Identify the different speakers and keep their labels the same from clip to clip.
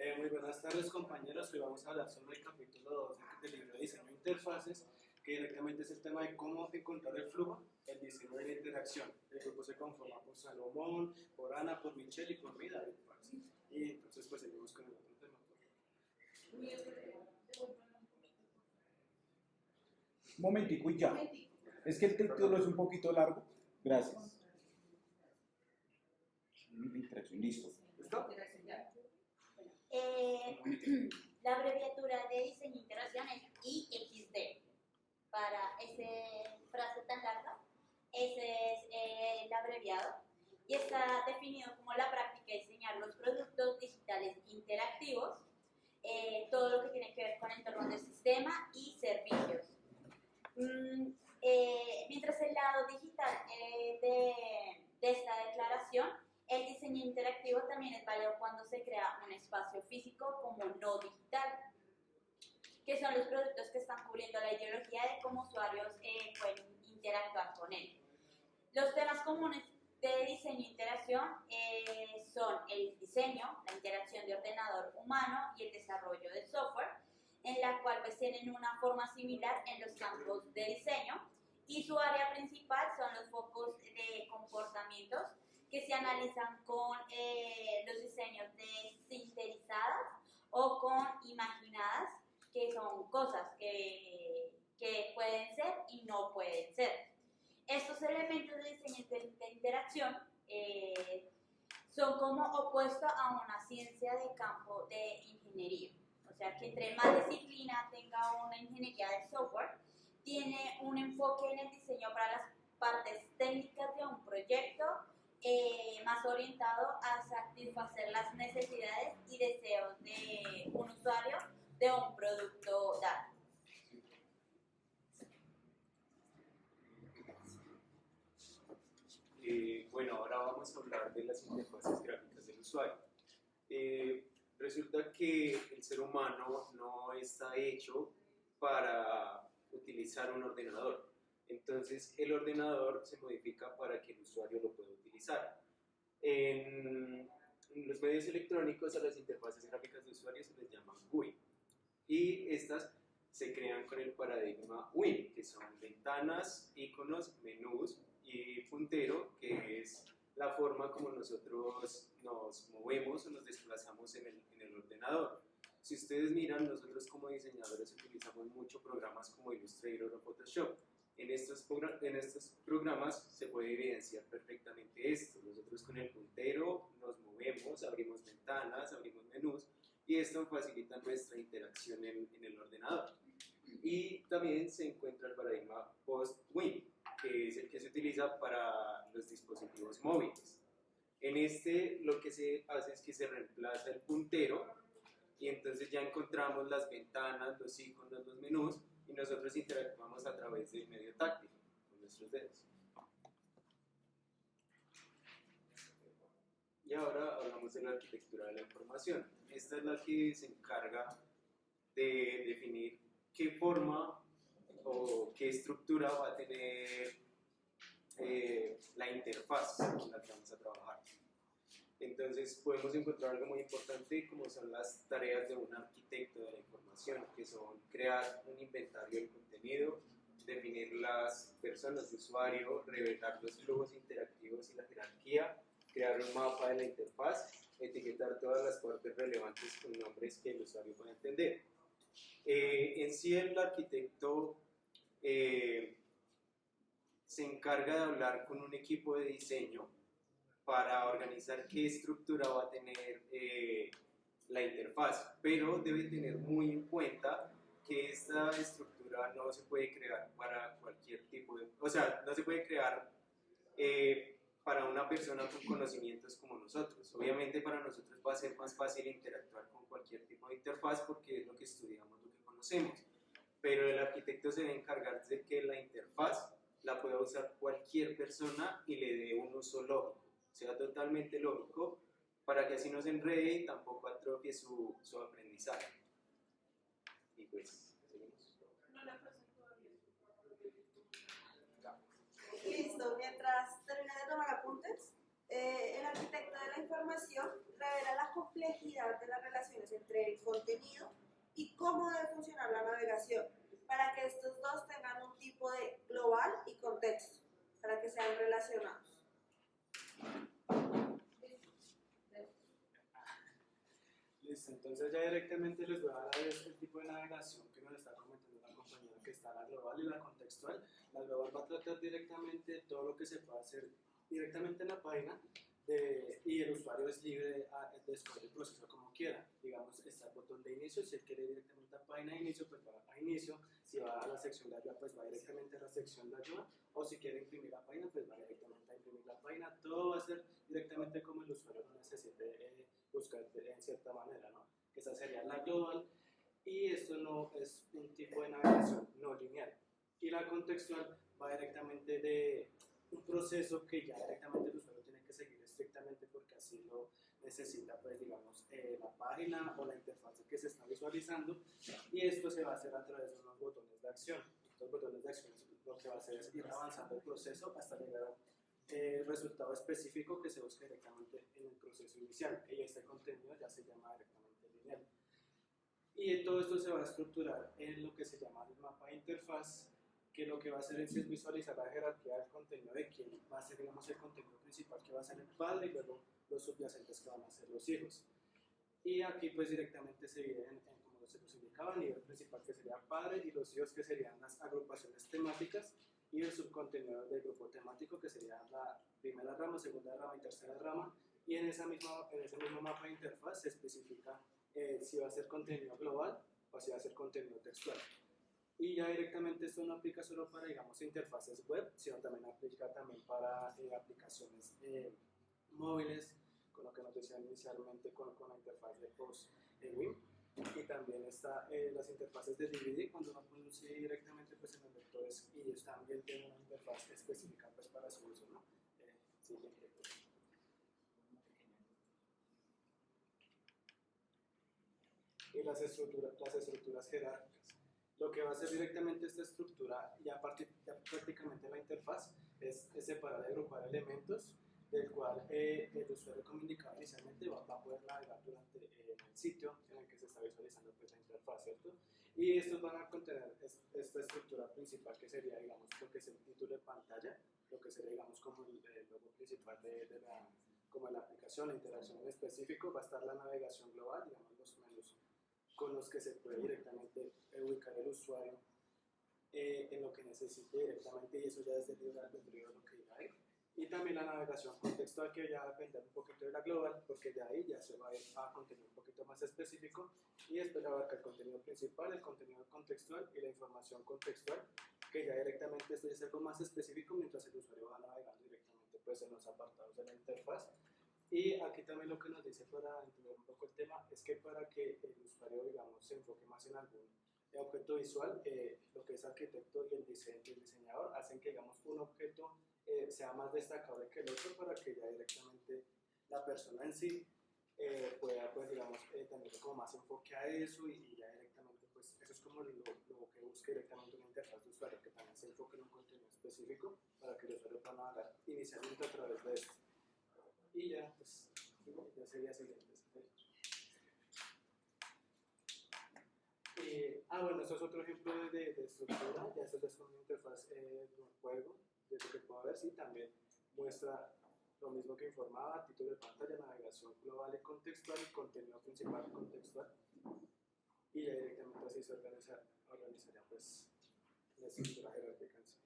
Speaker 1: Muy buenas tardes, compañeros. Hoy vamos a hablar sobre el capítulo 2 del libro de diseño de interfaces, que directamente es el tema de cómo encontrar el flujo, el diseño y la interacción. El grupo se conforma por Salomón, por Ana, por Michelle y por mí, David Paz. Y entonces pues seguimos con el otro tema.
Speaker 2: Un momentico y ya. Es que el título es un poquito largo. Gracias. Listo.
Speaker 1: ¿Listo?
Speaker 3: La abreviatura de diseño e interacción es IXD. Para esa frase tan larga, ese es el abreviado y está definido como la práctica de diseñar los productos digitales interactivos, todo lo que tiene que ver con entornos de sistema y servicios. Mientras el lado digital de esta declaración, el diseño interactivo también es válido cuando se crea un espacio físico como no digital, que son los productos que están cubriendo la ideología de cómo usuarios pueden interactuar con él. Los temas comunes de diseño e interacción son el diseño, la interacción de ordenador humano y el desarrollo de software, en la cual pues tienen una forma similar en los campos de diseño, y su área principal son los focos de comportamientos que se analizan con los diseños de sinterizadas o con imaginadas, que son cosas que pueden ser y no pueden ser. Estos elementos de diseño de interacción son como opuestos a una ciencia de campo de ingeniería. O sea, que entre más disciplina tenga una ingeniería de software, tiene un enfoque en el diseño para las partes técnicas de un proyecto, más orientado a satisfacer las necesidades y deseos de un usuario de un producto dado.
Speaker 4: Bueno, ahora vamos a hablar de las interfaces gráficas del usuario. Resulta que el ser humano no está hecho para utilizar un ordenador. Entonces, el ordenador se modifica para que el usuario lo pueda utilizar. En los medios electrónicos a las interfaces gráficas de usuario se les llaman GUI. Y estas se crean con el paradigma WIN, que son ventanas, iconos, menús y puntero, que es la forma como nosotros nos movemos o nos desplazamos en el ordenador. Si ustedes miran, nosotros como diseñadores utilizamos mucho programas como Illustrator o Photoshop. En estos programas se puede evidenciar perfectamente esto. Nosotros con el puntero nos movemos, abrimos ventanas, abrimos menús, y esto facilita nuestra interacción en el ordenador. Y también se encuentra el paradigma post-WIN, que es el que se utiliza para los dispositivos móviles. En este lo que se hace es que se reemplaza el puntero y entonces ya encontramos las ventanas, los iconos, los menús, y nosotros interactuamos a través del medio táctil, con nuestros dedos. Y ahora hablamos de la arquitectura de la información. Esta es la que se encarga de definir qué forma o qué estructura va a tener la interfaz en la que vamos a trabajar. Entonces podemos encontrar algo muy importante como son las tareas de un arquitecto de la información, que son crear un inventario del contenido, definir las personas de usuario, revelar los flujos interactivos y la jerarquía, crear un mapa de la interfaz, etiquetar todas las partes relevantes con nombres que el usuario pueda entender. En sí el arquitecto se encarga de hablar con un equipo de diseño para organizar qué estructura va a tener la interfaz, pero debe tener muy en cuenta que esta estructura no se puede crear para cualquier tipo de... O sea, no se puede crear para una persona con conocimientos como nosotros. Obviamente para nosotros va a ser más fácil interactuar con cualquier tipo de interfaz porque es lo que estudiamos, lo que conocemos, pero el arquitecto se debe encargar de que la interfaz la pueda usar cualquier persona y le dé un uso lógico, sea totalmente lógico, para que así no se enrede y tampoco atrofie su aprendizaje. Y pues, seguimos.
Speaker 5: No la presento todavía. Listo, mientras termina de tomar apuntes, El arquitecto de la información revela la complejidad de las relaciones entre el contenido y cómo debe funcionar la navegación, para que estos dos tengan un tipo de global y contexto, para que sean relacionados.
Speaker 1: Listo, entonces ya directamente les voy a dar el tipo de navegación que nos está comentando la compañera, que está la global y la contextual. La global va a tratar directamente todo lo que se puede hacer directamente en la página y el usuario es libre de escoger el proceso como quiera. Digamos, está el botón de inicio, si él quiere directamente a página de inicio, pues va a inicio. Si va a la sección de ayuda, pues va directamente a la sección de ayuda. O si quiere imprimir la página, pues va directamente a imprimir la página. Todo va a ser directamente como el usuario lo necesite buscar en cierta manera, ¿no? Esa sería la global. Y esto no es un tipo de navegación no lineal. Y la contextual va directamente de un proceso que ya directamente el usuario tiene que seguir estrictamente porque así lo necesita, pues digamos, la página o la interfaz que se está visualizando, y esto se va a hacer a través de unos botones de acción. Estos botones de acción lo que va a hacer es ir avanzando el proceso hasta llegar al resultado específico que se busca directamente en el proceso inicial, y este contenido ya se llama directamente lineal. Y todo esto se va a estructurar en lo que se llama el mapa de interfaz, que lo que va a hacer es visualizar la jerarquía del contenido de quién va a ser, digamos, el contenido principal, que va a ser el padre, y luego los subyacentes que van a ser los hijos. Y aquí pues directamente se divide como se nos indicaba, el nivel principal que sería padre, y los hijos que serían las agrupaciones temáticas, y el subcontenido del grupo temático que sería la primera rama, segunda rama y tercera rama. Y en ese mismo mapa de interfaz se especifica si va a ser contenido global o si va a ser contenido textual. Y ya directamente esto no aplica solo para, digamos, interfaces web, sino también aplica también para aplicaciones móviles, con lo que nos decían inicialmente con la interfaz de post WIM. Y también está las interfaces de DVD, cuando uno produce directamente pues, en los lectores, y ellos también tienen una interfaz específica pues, para su uso, ¿no? Siguiente. Y las estructuras jerárquicas. Lo que va a hacer directamente esta estructura, ya prácticamente la interfaz, es separar y agrupar elementos, del cual el usuario, como indicaba inicialmente, va a poder navegar durante el sitio en el que se está visualizando pues, la interfaz, ¿cierto? Y estos van a contener esta estructura principal, que sería, digamos, lo que es el título de pantalla, lo que sería, digamos, como el logo principal como la aplicación, la interacción en específico. Va a estar la navegación global, digamos, los menús con los que se puede directamente ubicar el usuario en lo que necesite directamente, y eso ya es del libre albedrío de lo que diga él. Y también la navegación contextual, que ya va a depender un poquito de la global, porque de ahí ya se va a ir a contenido un poquito más específico, y después abarca el contenido principal, el contenido contextual y la información contextual, que ya directamente esto ya es algo más específico mientras el usuario va navegando directamente pues, en los apartados de la interfaz. Y aquí también lo que nos dice, para entender un poco el tema, es que para que el usuario, digamos, se enfoque más en algún objeto visual, lo que es arquitecto y el diseñador hacen que, digamos, un objeto sea más destacable que el otro, para que ya directamente la persona en sí pueda, pues, digamos, tener como más enfoque a eso, y ya directamente, pues, eso es como lo que busca directamente una interfaz de usuario, que también se enfoque en un contenido específico, para que el usuario pueda navegar inicialmente a través de esto. Y ya, pues, ya sería siguiente. Bueno, esto es otro ejemplo de estructura. Ya esto es una interfaz de un juego, de lo que puedo ver, sí, también muestra lo mismo que informaba: título de pantalla, navegación global y contextual, y contenido principal y contextual. Y ya directamente así se organizaría pues la estructura jerárquica en sí.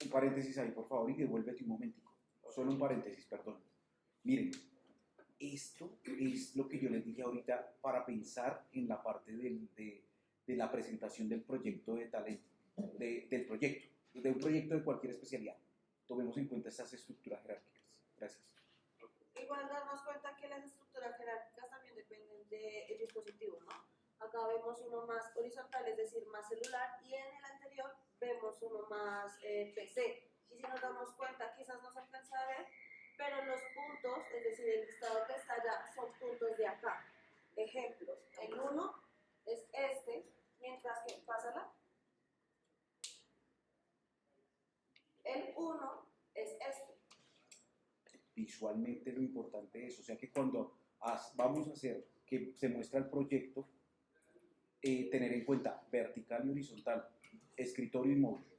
Speaker 2: Un paréntesis ahí, por favor, y devuélvete un momentico. Solo un paréntesis, perdón. Miren, esto es lo que yo les dije ahorita para pensar en la parte de la presentación del proyecto de talento, de un proyecto de cualquier especialidad. Tomemos en cuenta estas estructuras jerárquicas. Gracias.
Speaker 5: Igual darnos cuenta que las estructuras jerárquicas también dependen del dispositivo, ¿no? Acá vemos uno más horizontal, es decir, más celular, y en el anterior vemos uno más PC. Y si nos damos cuenta, quizás no se alcanza a ver, pero los puntos, es decir, el listado que está allá, son puntos de acá. Ejemplos: el 1 es este, mientras que, pásala, el 1 es este.
Speaker 2: visualmente lo importante es, o sea que cuando vamos a hacer que se muestra el proyecto, tener en cuenta vertical y horizontal, escritorio y móvil.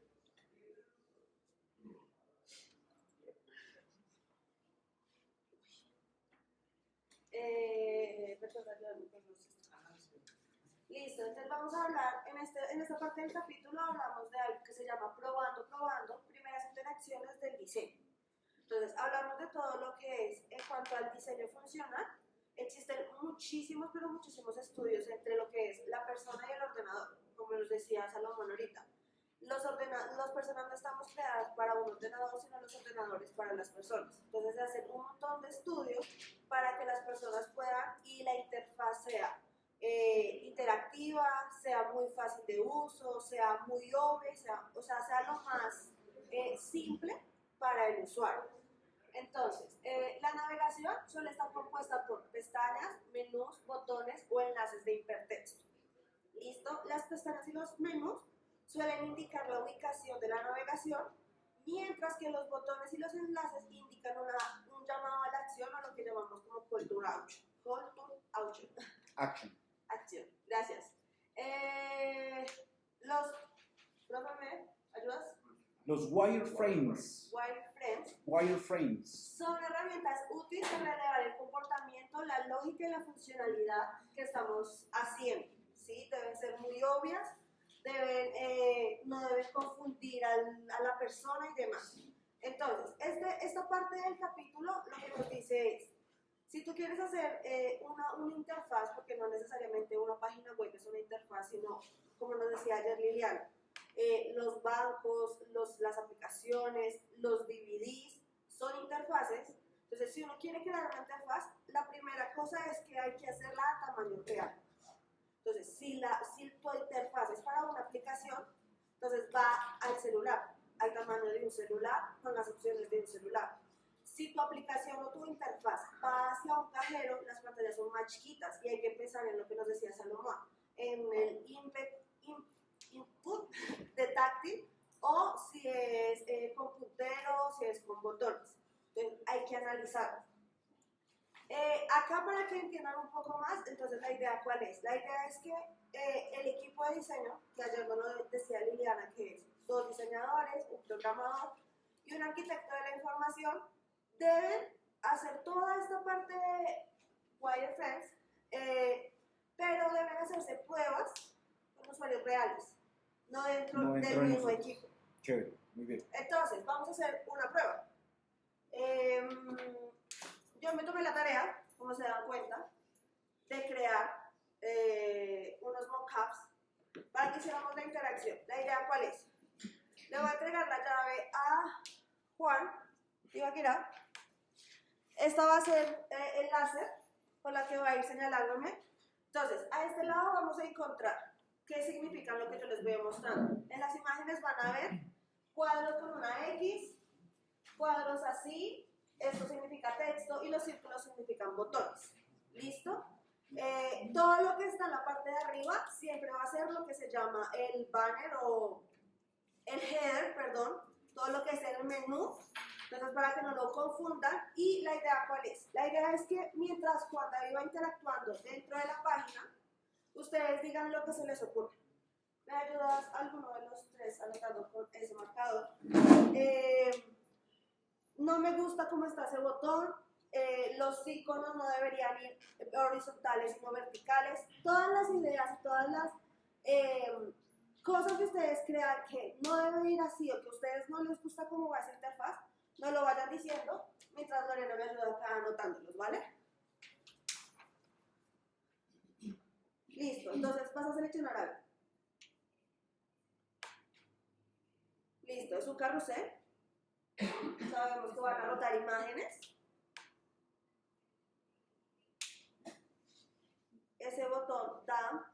Speaker 5: Listo, entonces vamos a hablar, en esta parte del capítulo hablamos de algo que se llama probando, primeras interacciones del diseño. Entonces hablamos de todo lo que es en cuanto al diseño funcional. Existen muchísimos, pero muchísimos estudios entre lo que es la persona y el ordenador, como nos decía Salomón ahorita. Las personas no estamos creadas para un ordenador, sino los ordenadores para las personas. Entonces se hacen un montón de estudios para que las personas puedan y la interfaz sea interactiva, sea muy fácil de uso, sea muy obvia, sea lo más simple para el usuario. Entonces, la navegación suele estar compuesta por pestañas, menús, botones o enlaces de hipertexto. ¿Listo? Las pestañas y los menús suelen indicar la ubicación de la navegación, mientras que los botones y los enlaces indican un llamado a la acción o lo que llamamos como call to action. Call to action. Acción. Gracias. Profe, ¿me ayudas?
Speaker 2: Los wireframes. Wireframes.
Speaker 5: Son herramientas útiles para elevar el comportamiento, la lógica y la funcionalidad que estamos haciendo. ¿Sí? Deben ser muy obvias, no deben confundir a la persona y demás. Entonces, esta parte del capítulo lo que nos dice es, si tú quieres hacer una interfaz, porque no necesariamente una página web es una interfaz, sino, como nos decía ayer Liliana, los bancos, las aplicaciones, los DVDs, son interfaces. Entonces, si uno quiere crear una interfaz, la primera cosa es que hay que hacerla a tamaño real. Entonces, si tu interfaz es para una aplicación, entonces va al celular, al tamaño de un celular, con las opciones de un celular. Si tu aplicación o tu interfaz va hacia un cajero, las pantallas son más chiquitas y hay que pensar en lo que nos decía Salomón, en el input de táctil, o si es con puntero, si es con botones. Entonces hay que analizarlo. Acá para que entiendan un poco más, entonces la idea ¿cuál es? La idea es que el equipo de diseño, que ayer nos lo decía Liliana, que es 2 diseñadores, un programador y un arquitecto de la información, deben hacer toda esta parte de wireframes, pero deben hacerse pruebas con usuarios reales, no dentro del mismo equipo.
Speaker 2: Chévere, muy bien.
Speaker 5: Entonces, vamos a hacer una prueba. Yo me tomé la tarea, como se dan cuenta, de crear unos mockups para que hiciéramos la interacción. ¿La idea cuál es? Le voy a entregar la llave a Juan Ibaquira. Esta va a ser el láser con la que va a ir señalándome. Entonces, a este lado vamos a encontrar qué significan lo que yo les voy mostrando. En las imágenes van a ver cuadros con una X, cuadros así, esto significa texto y los círculos significan botones. ¿Listo? Todo lo que está en la parte de arriba siempre va a ser lo que se llama el banner o el header, perdón, todo lo que es el menú. Entonces, para que no lo confundan, y la idea ¿cuál es? La idea es que mientras Juan David va interactuando dentro de la página, ustedes digan lo que se les ocurre. ¿Me ayudas alguno de los tres anotando con ese marcador? No me gusta cómo está ese botón, los iconos no deberían ir horizontales sino verticales. Todas las ideas y todas las cosas que ustedes crean que no deben ir así o que a ustedes no les gusta cómo va esa interfaz, no lo vayan diciendo mientras Lorena me ayuda acá anotándolos, ¿vale? Listo, entonces vas a seleccionar algo. Listo, es un carrusel. Sabemos que van a anotar imágenes. Ese botón da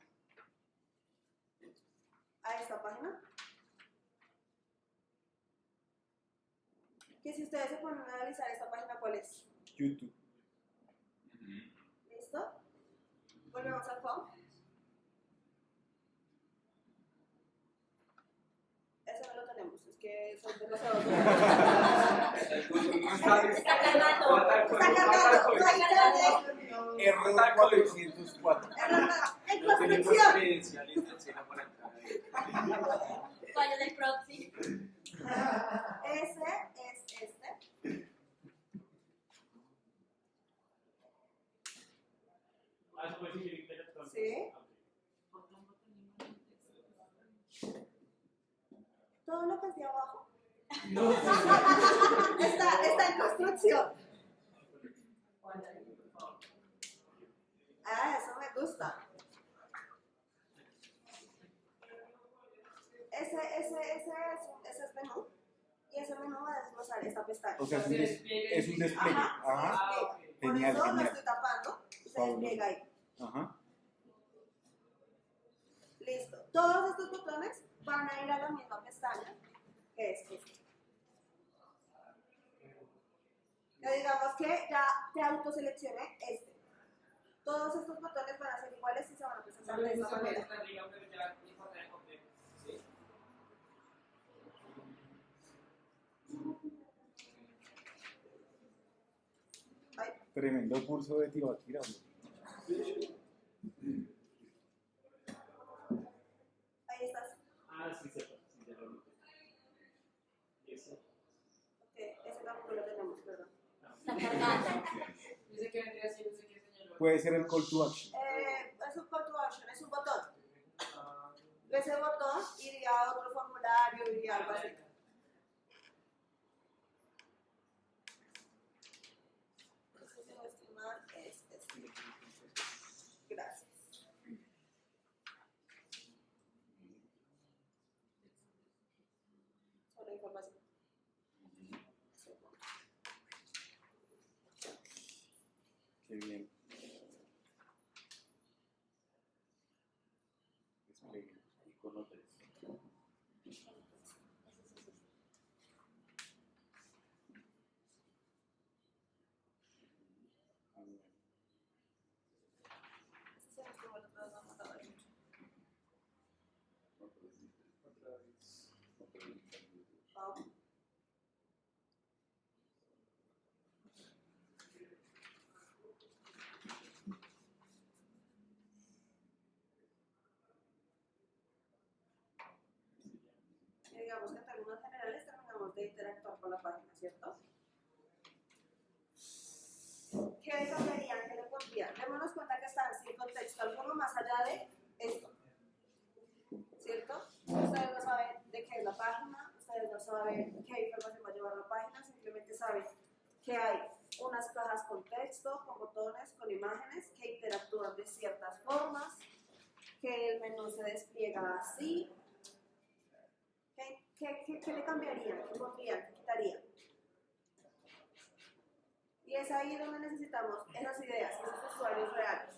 Speaker 5: a esta página. Que si ustedes se ponen a analizar esta página, ¿cuál es?
Speaker 2: YouTube.
Speaker 5: ¿Listo? Volvemos al home. Ese no lo tenemos, es que son demasiado
Speaker 3: Está cargando.
Speaker 5: Está cargando. Ahí ya
Speaker 2: Error 404.
Speaker 5: en
Speaker 4: No tenemos
Speaker 5: construcción.
Speaker 4: credenciales de cena para acá.
Speaker 3: ¿Cuál es el proxy?
Speaker 5: Ese es este. Sí. Todo lo que es de abajo está en construcción. Ah, eso me gusta. Ese es menú. Y ese menú va a desglosar esta pestaña.
Speaker 2: O sea, es un despliegue. Ajá.
Speaker 5: Ajá. Por
Speaker 2: Genial,
Speaker 5: eso lo
Speaker 2: genial.
Speaker 5: estoy tapando y se
Speaker 2: Fabuloso.
Speaker 5: despliega ahí.
Speaker 2: Ajá.
Speaker 5: Listo. Todos estos botones van a ir a la misma pestaña, que es este. Ya digamos que ya te autoseleccioné este. Todos estos botones van a ser iguales y se van a presentar de esta manera. Ay,
Speaker 2: Tremendo curso de Tibaquira.
Speaker 5: ahí estás.
Speaker 1: Sí, sepa. Sí, ya lo noté. ¿Y eso?
Speaker 5: Ok, ese tampoco lo tenemos, perdón.
Speaker 3: Está cargando.
Speaker 2: Puede ser el call to action.
Speaker 5: Es un call to action, es un botón. Ese botón iría a otro formulario, iría a algo así. Si no estoy mal, es este. Gracias. Solo información.
Speaker 2: Qué bien. Despliegue. Icono 3.
Speaker 5: Ese se me estuvo el otro lado, no estaba ahí. Ah, y digamos que en términos generales terminamos de interactuar con la página, ¿cierto? ¿Qué le cambiarían? ¿Qué le pondrían? Démonos cuenta que están sin contexto alguno más allá de esto, ¿cierto? Ustedes no saben de qué es la página, ustedes no saben qué información va a llevar la página, simplemente saben que hay unas cajas con texto, con botones, con imágenes que interactúan de ciertas formas, que el menú se despliega así. ¿Qué le cambiarían? ¿Qué pondrían? ¿Qué quitarían? Y es ahí donde necesitamos esas ideas, esos usuarios reales,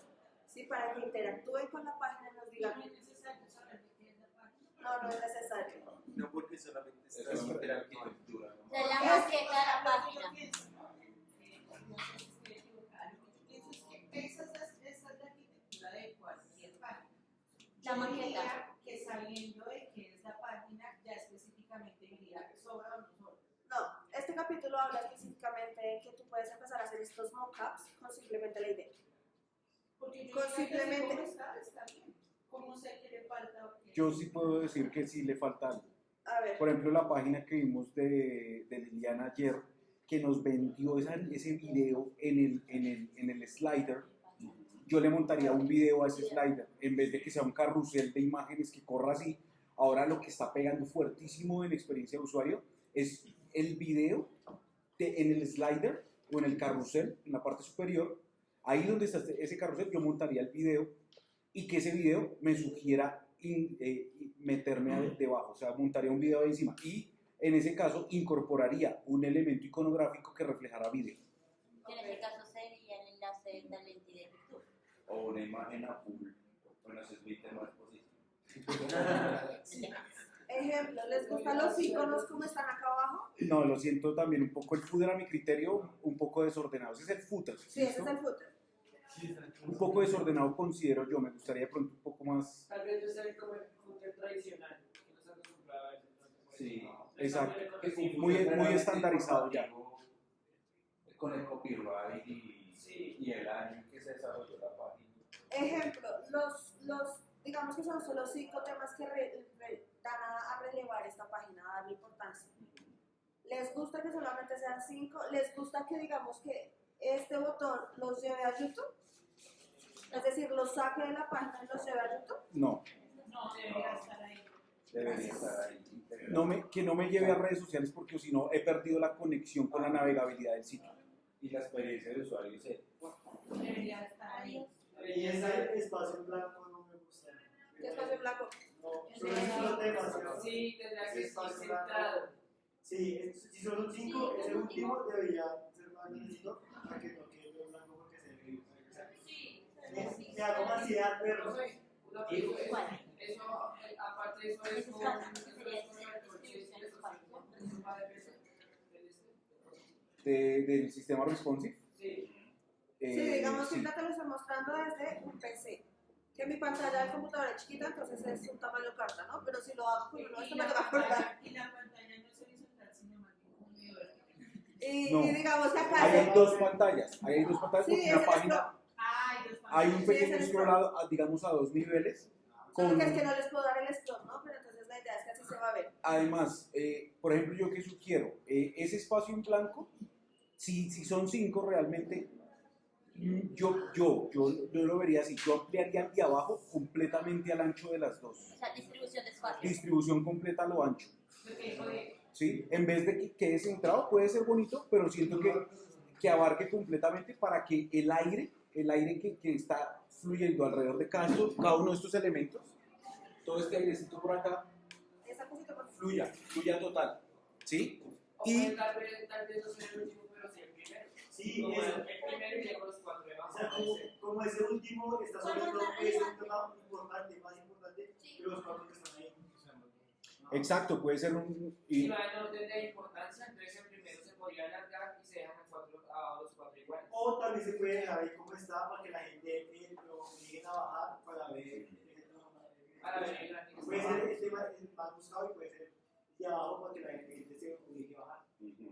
Speaker 5: ¿sí? Para que interactúen con la página y nos digan. No, no es necesario.
Speaker 4: No porque solamente está
Speaker 2: Es
Speaker 4: interactivo.
Speaker 3: De la maqueta de la página.
Speaker 6: Esa es la arquitectura de cualquier página.
Speaker 3: La
Speaker 6: Yo
Speaker 3: maqueta.
Speaker 6: diría que sabiendo de qué es la página, ya específicamente diría sobra o no sobra.
Speaker 5: No, este capítulo habla específicamente de que tú puedes empezar a hacer estos mockups con simplemente la idea.
Speaker 6: Porque yo
Speaker 5: Con
Speaker 6: diría que
Speaker 5: simplemente-
Speaker 6: ¿cómo está bien. ¿Cómo sé que le falta o qué?
Speaker 2: Yo sí puedo decir que sí le falta algo.
Speaker 5: A ver,
Speaker 2: Por ejemplo, la página que vimos de Liliana ayer, que nos vendió ese video en el slider, yo le montaría un video a ese slider, en vez de que sea un carrusel de imágenes que corra así. Ahora lo que está pegando fuertísimo en experiencia de usuario es el video en el slider o en el carrusel, en la parte superior. Ahí donde está ese carrusel, yo montaría el video y que ese video me sugiera meterme debajo, o sea, montaría un video ahí encima y en ese caso incorporaría un elemento iconográfico que reflejara video.
Speaker 3: Que en este caso sería el enlace de Talent y de YouTube.
Speaker 7: O una imagen a full, bueno, se explica más positivo.
Speaker 5: ejemplo, ¿les gustan los iconos como están acá abajo?
Speaker 2: No, lo siento también un poco, el footer a mi criterio un poco desordenado, ese es el footer,
Speaker 5: Sí, ese es
Speaker 2: ¿listo?
Speaker 5: el footer.
Speaker 2: Un poco desordenado considero yo, me gustaría de pronto un poco más,
Speaker 8: Tal vez yo sea como el footer tradicional, que no se acostumbraba a eso.
Speaker 7: Sí,
Speaker 2: Exacto.
Speaker 7: Que
Speaker 2: Muy estandarizado ya.
Speaker 7: Con el copyright y el año en que se desarrolló la página.
Speaker 5: Ejemplo, digamos que son solo 5 temas que dan a relevar esta página, a darle importancia. ¿Les gusta que solamente sean 5? ¿Les gusta que digamos que este botón los lleve a YouTube? Es decir, los saque de la página y los lleve a YouTube.
Speaker 2: No,
Speaker 6: No, debería estar ahí.
Speaker 7: Debería estar ahí.
Speaker 2: que no me lleve a redes sociales porque si no he perdido la conexión con la navegabilidad del sitio.
Speaker 7: Y la experiencia de usuario es
Speaker 6: Debería estar ahí.
Speaker 1: Y ese espacio en blanco no me gusta.
Speaker 5: ¿Qué espacio en blanco?
Speaker 1: No, solo es un tema.
Speaker 8: Sí, tendrá que ser
Speaker 1: Espacio
Speaker 8: centrado.
Speaker 1: Sí, si son 5, ese último debería ser más necesito para que no quede en blanco porque se ve.
Speaker 8: Sí,
Speaker 1: Me hago más idea verlo.
Speaker 8: una pregunta.
Speaker 3: ¿Cuál?
Speaker 8: Eso, aparte de eso, es como
Speaker 2: Del sistema responsive.
Speaker 8: Sí.
Speaker 5: Sí, digamos que
Speaker 2: sí.
Speaker 5: ahorita te lo estoy mostrando desde un PC. Que mi pantalla del computador es chiquita, entonces es un tamaño carta, ¿no? Pero si lo hago con uno, esto me lo va a cortar.
Speaker 6: Y la pantalla no es horizontal, sino más bien como medio vertical.
Speaker 2: No.
Speaker 5: Y digamos que acá
Speaker 2: Ahí hay dos pantallas. Ahí hay dos pantallas
Speaker 5: Sí,
Speaker 2: porque
Speaker 5: es
Speaker 2: una
Speaker 5: el
Speaker 2: página
Speaker 6: Ay, dos
Speaker 2: hay un
Speaker 6: pantallas.
Speaker 2: pequeño
Speaker 5: es el
Speaker 2: scroll, digamos, a 2 niveles.
Speaker 5: Solo que es que no les puedo dar el scroll, ¿no? Pero entonces la idea es que así se va a ver.
Speaker 2: Además, por ejemplo, yo que sugiero, ese espacio en blanco, si son 5 realmente, yo lo vería así, yo ampliaría el de abajo completamente al ancho de las dos.
Speaker 3: O sea, distribución de espacio.
Speaker 2: Distribución completa a lo ancho.
Speaker 8: Porque, oye,
Speaker 2: ¿Sí? En vez de que quede centrado, puede ser bonito, pero siento que abarque completamente para que el aire que está fluyendo alrededor de cada uno de estos elementos, todo este airecito por acá,
Speaker 5: Esa cosita por
Speaker 2: fluya total. ¿Sí?
Speaker 8: o
Speaker 2: Y
Speaker 8: puede tal vez no ser el último, pero sí el primero.
Speaker 1: Sí,
Speaker 8: Como
Speaker 1: eso.
Speaker 8: el primero y luego los 4 de
Speaker 1: O
Speaker 8: abajo.
Speaker 1: sea, como ese último está sobre todo, es un tema importante, más importante que los 4 que están ahí.
Speaker 2: exacto, puede ser un...
Speaker 8: Si va en orden de importancia, entonces el primero se podría alargar y se dejan a los 4 iguales.
Speaker 1: O tal vez se puede dejar ahí como está para que la gente lo obliguen a bajar para ver.
Speaker 8: Para ver el ranking.
Speaker 1: Puede ser el tema el más buscado y puede ser de abajo para que la gente se obligue a bajar.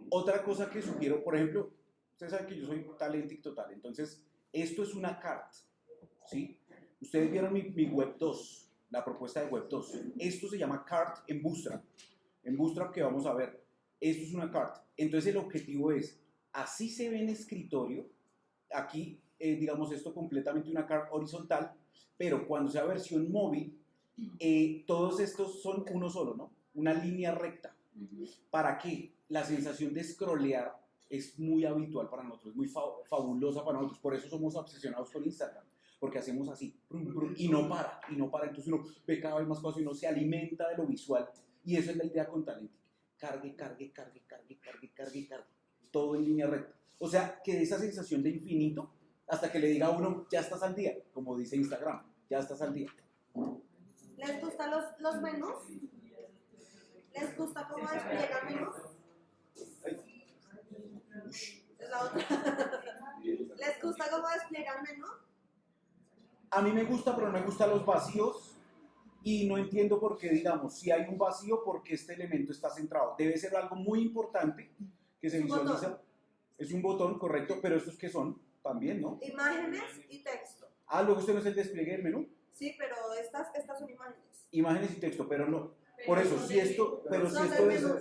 Speaker 2: Otra cosa que sugiero, por ejemplo, ustedes saben que yo soy talentic total, entonces esto es una cart, ¿sí? Ustedes vieron mi Web 2, la propuesta de Web 2. Esto se llama cart en Bootstrap que vamos a ver. Esto es una cart. Entonces el objetivo es, así se ve en escritorio, aquí digamos esto completamente una cart horizontal, pero cuando sea versión móvil, todos estos son uno solo, ¿no? Una línea recta. ¿Para qué? La sensación de scrollear es muy habitual para nosotros, muy fabulosa para nosotros, por eso somos obsesionados con Instagram, porque hacemos así, brum, brum, y no para, entonces uno ve cada vez más cosas y uno se alimenta de lo visual, y eso es la idea con Talentic, cargue, todo en línea recta, o sea, que esa sensación de infinito, hasta que le diga a uno, ya estás al día, como dice Instagram, ya estás al día.
Speaker 5: ¿Les gustan los menús? ¿Les gusta cómo despliegan menús? Es la otra. ¿Les gusta cómo despliegan menú?
Speaker 2: A mí me gusta, pero no me gustan los vacíos y no entiendo por qué, digamos, si hay un vacío, ¿por qué este elemento está centrado? Debe ser algo muy importante que se visualiza. Es un botón, correcto, pero estos que son también, ¿no?
Speaker 5: Imágenes y texto.
Speaker 2: Ah, luego este no es el despliegue del menú.
Speaker 5: Sí, pero estas son imágenes.
Speaker 2: Imágenes y texto, pero no. Por eso, si esto, pero si
Speaker 5: Son
Speaker 2: esto
Speaker 5: del
Speaker 2: es,
Speaker 5: menú.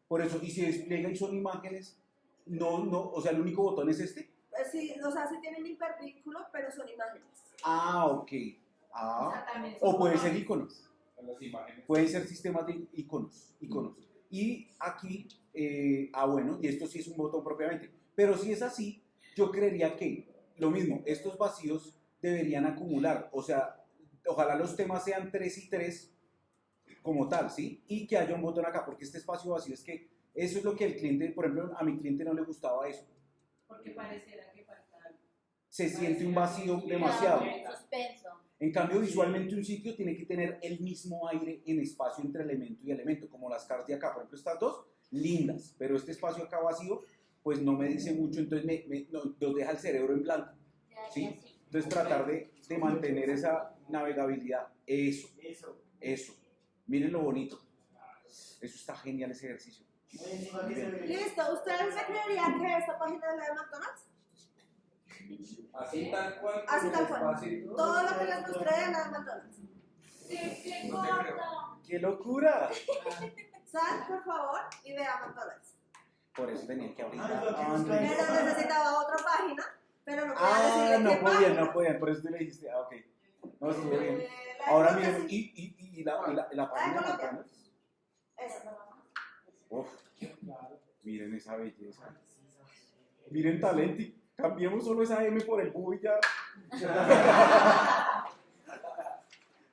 Speaker 2: por eso, y si despliega y son imágenes, no, o sea, el único botón es este.
Speaker 5: Sí, o sea, sí tienen hipervínculo, pero son imágenes.
Speaker 2: Ah, ok.
Speaker 6: O sea, también
Speaker 2: O
Speaker 6: son
Speaker 2: puede
Speaker 6: como-
Speaker 2: ser iconos.
Speaker 7: En las imágenes.
Speaker 2: Pueden ser sistemas de iconos. Y aquí, bueno, y esto sí es un botón propiamente. Pero si es así, yo creería que lo mismo, estos vacíos deberían acumular. O sea, ojalá los temas sean 3 y 3 como tal, ¿sí? Y que haya un botón acá, porque este espacio vacío es que eso es lo que el cliente, por ejemplo, a mi cliente no le gustaba eso.
Speaker 6: Porque pareciera que falta algo.
Speaker 2: Se siente un vacío demasiado.
Speaker 3: Queda suspenso.
Speaker 2: En cambio, visualmente un sitio tiene que tener el mismo aire en espacio entre elemento y elemento, como las cartas de acá. Por ejemplo, estas dos, lindas, pero este espacio acá vacío, pues no me dice mucho, entonces nos deja el cerebro en blanco. ¿Sí?
Speaker 3: Sí.
Speaker 2: Entonces tratar de mantener esa navegabilidad. Eso. Miren lo bonito. Eso está genial, ese ejercicio.
Speaker 5: Listo, ¿ustedes se creerían que esta página es la de McDonald's?
Speaker 7: Así tal cual.
Speaker 5: Así tal cual.
Speaker 7: Despacito.
Speaker 5: Todo lo que les mostré es la de McDonald's.
Speaker 3: ¡Qué corto!
Speaker 2: ¡Qué locura!
Speaker 5: Sal, por favor, y vea McDonald's.
Speaker 2: Por eso tenía que abrir.
Speaker 5: Pero necesitaba otra página, pero no podía decirle
Speaker 2: no
Speaker 5: qué
Speaker 2: podían,
Speaker 5: página.
Speaker 2: no podían, por eso tú le dijiste, ok. No, estuvo bien.
Speaker 5: La
Speaker 2: Ahora
Speaker 5: de
Speaker 2: miren,
Speaker 5: sí.
Speaker 2: y la página de
Speaker 5: Colombia.
Speaker 2: McDonald's.
Speaker 5: Esa.
Speaker 2: Uf, miren esa belleza. Miren Talenti. Cambiemos solo esa M por el Bu y ya.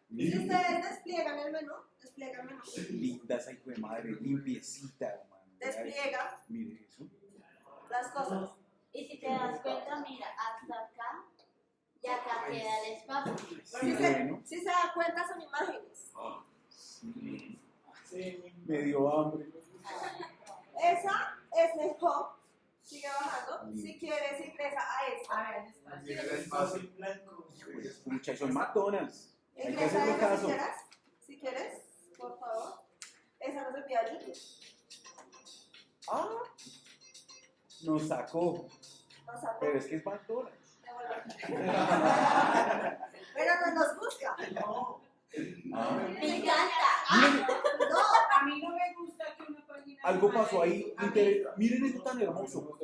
Speaker 5: Si
Speaker 2: Miren,
Speaker 5: ustedes despliegan el menú,
Speaker 2: linda esa hijo de madre, limpiecita, hermano.
Speaker 5: despliega
Speaker 2: Miren eso.
Speaker 5: las cosas.
Speaker 3: Y si te das cuenta, mira, hasta acá, y acá queda el espacio.
Speaker 2: Sí, bueno.
Speaker 5: Si se dan cuenta, son imágenes.
Speaker 2: Sí. Me dio hambre.
Speaker 5: Esa es el hub. Sigue bajando. Si quieres, ingresa a esta.
Speaker 6: A ver, despacio.
Speaker 4: Mira el espacio.
Speaker 2: Muchachos, son McDonald's. Hay que
Speaker 5: Ingresa a
Speaker 2: hacerle
Speaker 5: esa
Speaker 2: caso.
Speaker 5: si quieres, por favor. Esa no se envía limpio.
Speaker 2: Ah, nos sacó.
Speaker 5: No sabe.
Speaker 2: Pero es que es McDonald's.
Speaker 5: Pero no nos busca.
Speaker 3: Me encanta.
Speaker 5: No.
Speaker 6: A mí no me gusta que una página...
Speaker 2: Algo pasó ahí. Miren esto tan hermoso.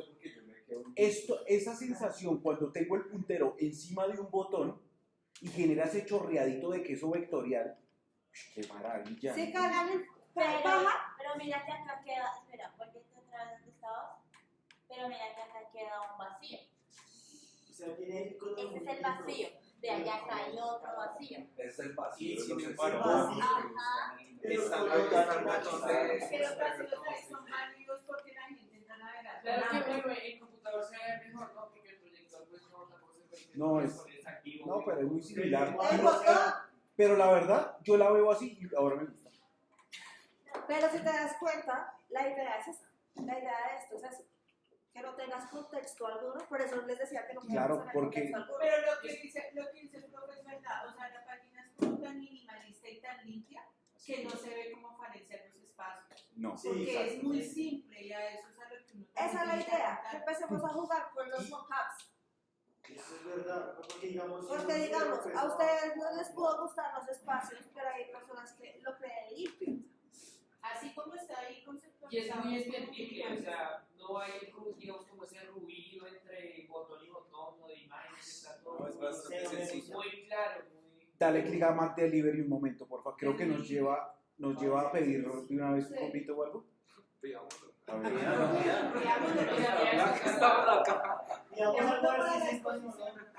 Speaker 2: Esa sensación cuando tengo el puntero encima de un botón y genera ese chorreadito de queso vectorial. ¡Qué maravilla!
Speaker 5: Si cargan el
Speaker 3: Pero,
Speaker 5: baja.
Speaker 3: pero mira que acá queda, espera, porque otra vez donde estabas, pero mira que acá queda un vacío. Ese es el vacío. De allá acá hay otro vacío.
Speaker 7: Es el vacío.
Speaker 4: Sí,
Speaker 7: los
Speaker 4: sin
Speaker 7: extremos.
Speaker 4: embargo,
Speaker 3: Ajá.
Speaker 4: están marcados
Speaker 6: Pero casi los tres son válidos porque la gente entra a navegar.
Speaker 8: Claro que bueno, el computador se ve mejor, ¿no? Porque el proyector pues no tampoco se puede
Speaker 2: No, es-
Speaker 8: desactivo.
Speaker 2: No, pero es muy similar.
Speaker 5: El botón.
Speaker 2: Pero la verdad, yo la veo así y ahora me gusta.
Speaker 5: Pero si te das cuenta, la idea es esa. La idea de esto es eso. Que no tengas contexto alguno. Por eso les decía que no
Speaker 2: Claro,
Speaker 5: podemos tener
Speaker 2: porque-
Speaker 5: contexto alguno.
Speaker 6: Pero lo que dice el profe es verdad. O sea, la página es como tan minimalista y tan limpia que no se ve como falencia los espacios.
Speaker 2: No.
Speaker 6: Porque es muy simple y a eso es a lo que uno
Speaker 5: Esa es la
Speaker 6: tiene que
Speaker 5: idea.
Speaker 6: apuntar.
Speaker 5: Que empecemos a jugar con los mockups.
Speaker 1: Eso es verdad, porque digamos...
Speaker 5: Porque digamos, a ustedes no les pudo gustar los espacios, pero hay personas que lo creen limpio.
Speaker 6: Así como está ahí
Speaker 8: Y es
Speaker 6: conceptualizado.
Speaker 8: muy entendible, o sea, no hay, digamos, como ese ruido entre botón y botón o de imágenes, está todo
Speaker 4: No, es bastante sencillo.
Speaker 8: muy claro, muy...
Speaker 2: Dale clic a Mac Delivery un momento, por favor. Creo que nos lleva a pedir de una vez un
Speaker 5: Sí.
Speaker 2: convito o algo.
Speaker 4: Veámoslo.
Speaker 2: A ver.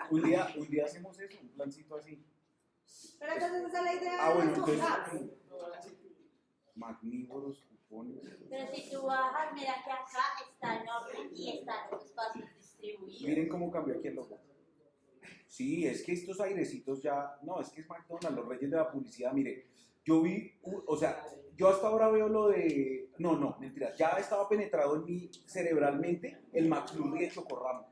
Speaker 2: Un día hacemos eso, un plancito así.
Speaker 5: Pero entonces esa es la idea
Speaker 2: Ah,
Speaker 5: de
Speaker 2: bueno,
Speaker 5: los
Speaker 2: entonces.
Speaker 5: mockups.
Speaker 2: Magnívoros cupones.
Speaker 3: Pero si tú bajas, mira que acá está en orden y están los espacios distribuidos.
Speaker 2: Miren cómo cambió aquí el logo. Sí, es que estos airecitos ya. No, es que es McDonald's, los reyes de la publicidad. Mire, yo vi. O sea, yo hasta ahora veo lo de. No, mentira. Ya estaba penetrado en mí cerebralmente el McFlurry de Chocorramo.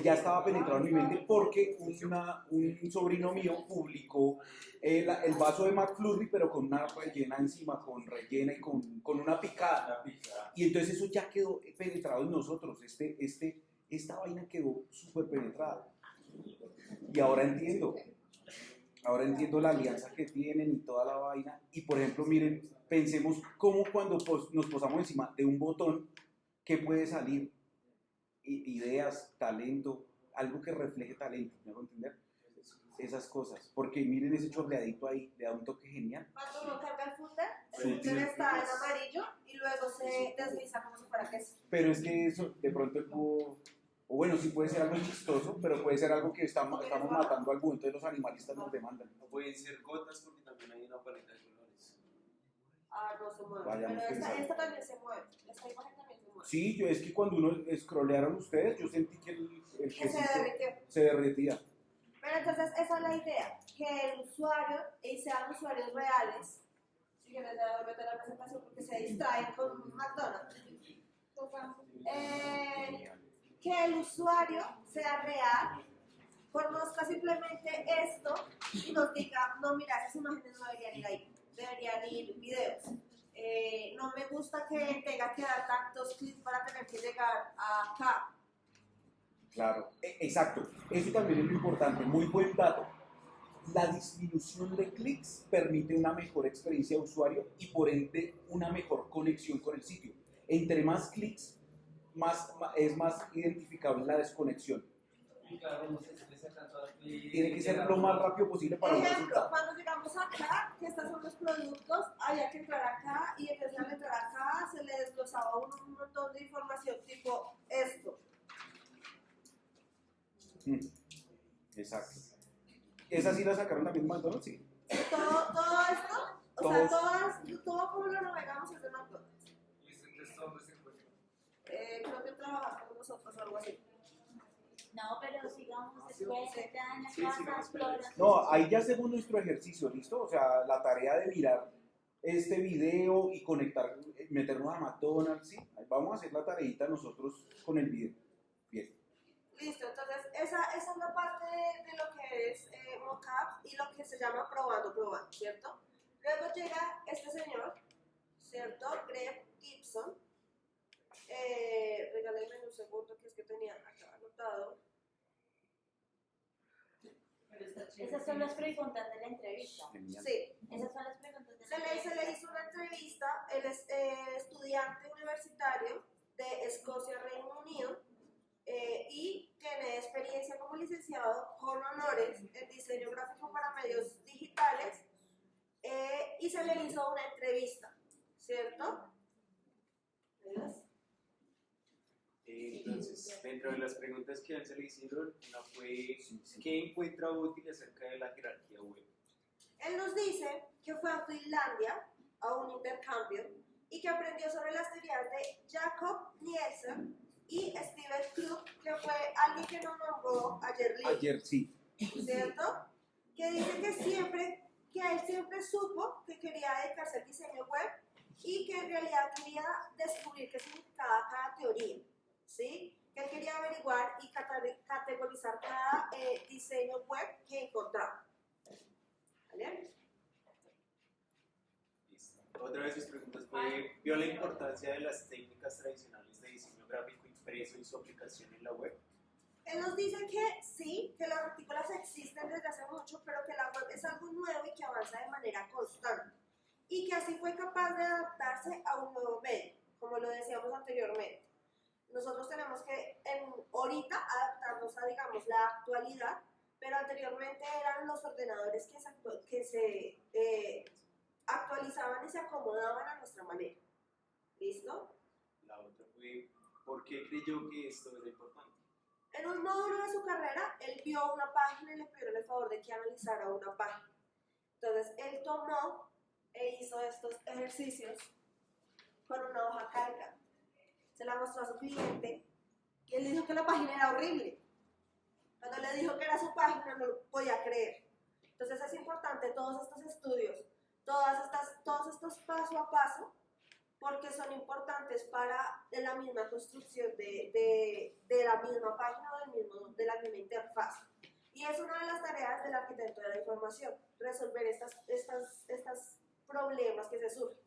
Speaker 2: Ya estaba penetrado en mi mente porque un sobrino mío publicó el vaso de McFlurry, pero con una rellena encima, con rellena y con una picada. Y entonces eso ya quedó penetrado en nosotros. Esta vaina quedó súper penetrada. Y ahora entiendo la alianza que tienen y toda la vaina. Y por ejemplo, miren, pensemos cómo cuando nos posamos encima de un botón, ¿qué puede salir? Ideas, talento, algo que refleje talento, ¿me hago entender? Esas cosas. Porque miren ese chorreadito ahí, le da un toque genial.
Speaker 5: Cuando uno carga el footer
Speaker 2: Sí.
Speaker 5: está en amarillo y luego se desliza como si fuera queso.
Speaker 2: Pero es que eso, de pronto el búho, o bueno, sí puede ser algo chistoso, pero puede ser algo que estamos matando al búho, entonces los animalistas nos demandan.
Speaker 4: No pueden ser gotas porque también hay una paleta de colores.
Speaker 5: Ah, no se mueve.
Speaker 2: Vayamos
Speaker 5: Pero
Speaker 2: pensando.
Speaker 5: esta también se mueve. Esta imagen también se mueve.
Speaker 2: Sí, es que cuando uno scrollearon ustedes, yo sentí que el
Speaker 5: Que se
Speaker 2: quesito
Speaker 5: derritió.
Speaker 2: se derretía.
Speaker 5: Pero entonces esa es la idea, que el usuario, y sean usuarios reales, si quieres ya meter la presentación porque se distraen con McDonald's, que el usuario sea real, conozca simplemente esto y nos diga, no mira, esas imágenes no deberían ir ahí, deberían ir videos, no me gusta que tenga que dar tantos clics para tener que llegar a acá.
Speaker 2: Claro, exacto. Eso también es lo importante. Muy buen dato. La disminución de clics permite una mejor experiencia de usuario y por ende una mejor conexión con el sitio. Entre más clics, es más identificable la desconexión.
Speaker 8: Y claro, no sé si les alcanzó a dar clic.
Speaker 2: Tiene que ser lo más rápido posible para un
Speaker 5: Ejemplo,
Speaker 2: resultado.
Speaker 5: cuando llegamos acá, que estos son los productos, había que entrar acá y entonces al entrar acá se le desglosaba un montón de información tipo esto.
Speaker 2: Exacto. ¿Esa sí la sacaron también de McDonald's? Sí.
Speaker 5: Todo esto, o sea, todo como lo navegamos es de McDonald's.
Speaker 8: Listo, entonces, ¿dónde se encuentra?
Speaker 5: Creo que trabajas con nosotros o algo así.
Speaker 3: No, pero sigamos después, ya en la
Speaker 1: Sí,
Speaker 3: casa,
Speaker 1: sigamos,
Speaker 3: exploración.
Speaker 2: No, ahí ya hacemos nuestro ejercicio, ¿listo? O sea, la tarea de mirar este video y conectar, meternos a McDonald's, ¿sí? Vamos a hacer la tareita nosotros con el video. Bien.
Speaker 5: Listo, entonces esa es la parte de lo que es mockup y lo que se llama probando, ¿cierto? Luego llega este señor, ¿cierto? Greg Gibson. Regálenme un segundo que es que tenía acá anotado.
Speaker 3: Esas son las preguntas de la entrevista.
Speaker 2: Genial.
Speaker 5: Sí,
Speaker 3: Esas son las preguntas de la
Speaker 5: se
Speaker 3: entrevista.
Speaker 5: le hizo una entrevista, él es estudiante universitario de Escocia, Reino Unido, y tiene experiencia como licenciado con honores en diseño gráfico para medios digitales, y se le hizo una entrevista, ¿cierto? ¿Ves?
Speaker 4: Entonces, dentro de las preguntas que a él se le hicieron, una fue ¿qué encuentra útil acerca de la jerarquía web?
Speaker 5: Él nos dice que fue a Finlandia a un intercambio y que aprendió sobre las teorías de Jacob Nielsen y Steven Krug, que fue alguien que nos nombró ayer Lee,
Speaker 2: Ayer sí.
Speaker 5: ¿cierto? Que dice que él siempre supo que quería dedicarse al diseño web y que en realidad quería descubrir qué significaba cada teoría, ¿sí? Que él quería averiguar y categorizar cada diseño web que encontraba. ¿Vale?
Speaker 4: Listo. Otra de sus preguntas fue, ¿vio la importancia de las técnicas tradicionales de diseño gráfico impreso y su aplicación en la web?
Speaker 5: Él nos dice que sí, que las retículas existen desde hace mucho, pero que la web es algo nuevo y que avanza de manera constante. Y que así fue capaz de adaptarse a un nuevo medio, como lo decíamos anteriormente. Nosotros tenemos que ahorita adaptarnos a, digamos, la actualidad, pero anteriormente eran los ordenadores que se actualizaban y se acomodaban a nuestra manera. ¿Listo?
Speaker 4: La otra fue, ¿por qué creyó que esto era importante?
Speaker 5: En un módulo de su carrera, él vio una página y le pidieron el favor de que analizara una página. Entonces, él tomó e hizo estos ejercicios con una hoja calca. Se la mostró a su cliente y él le dijo que la página era horrible. Cuando le dijo que era su página, no lo podía creer. Entonces, es importante todos estos estudios, todos estos paso a paso, porque son importantes para la misma construcción de la misma página o de la misma interfaz. Y es una de las tareas del arquitecto de la información, resolver estos problemas que se surgen.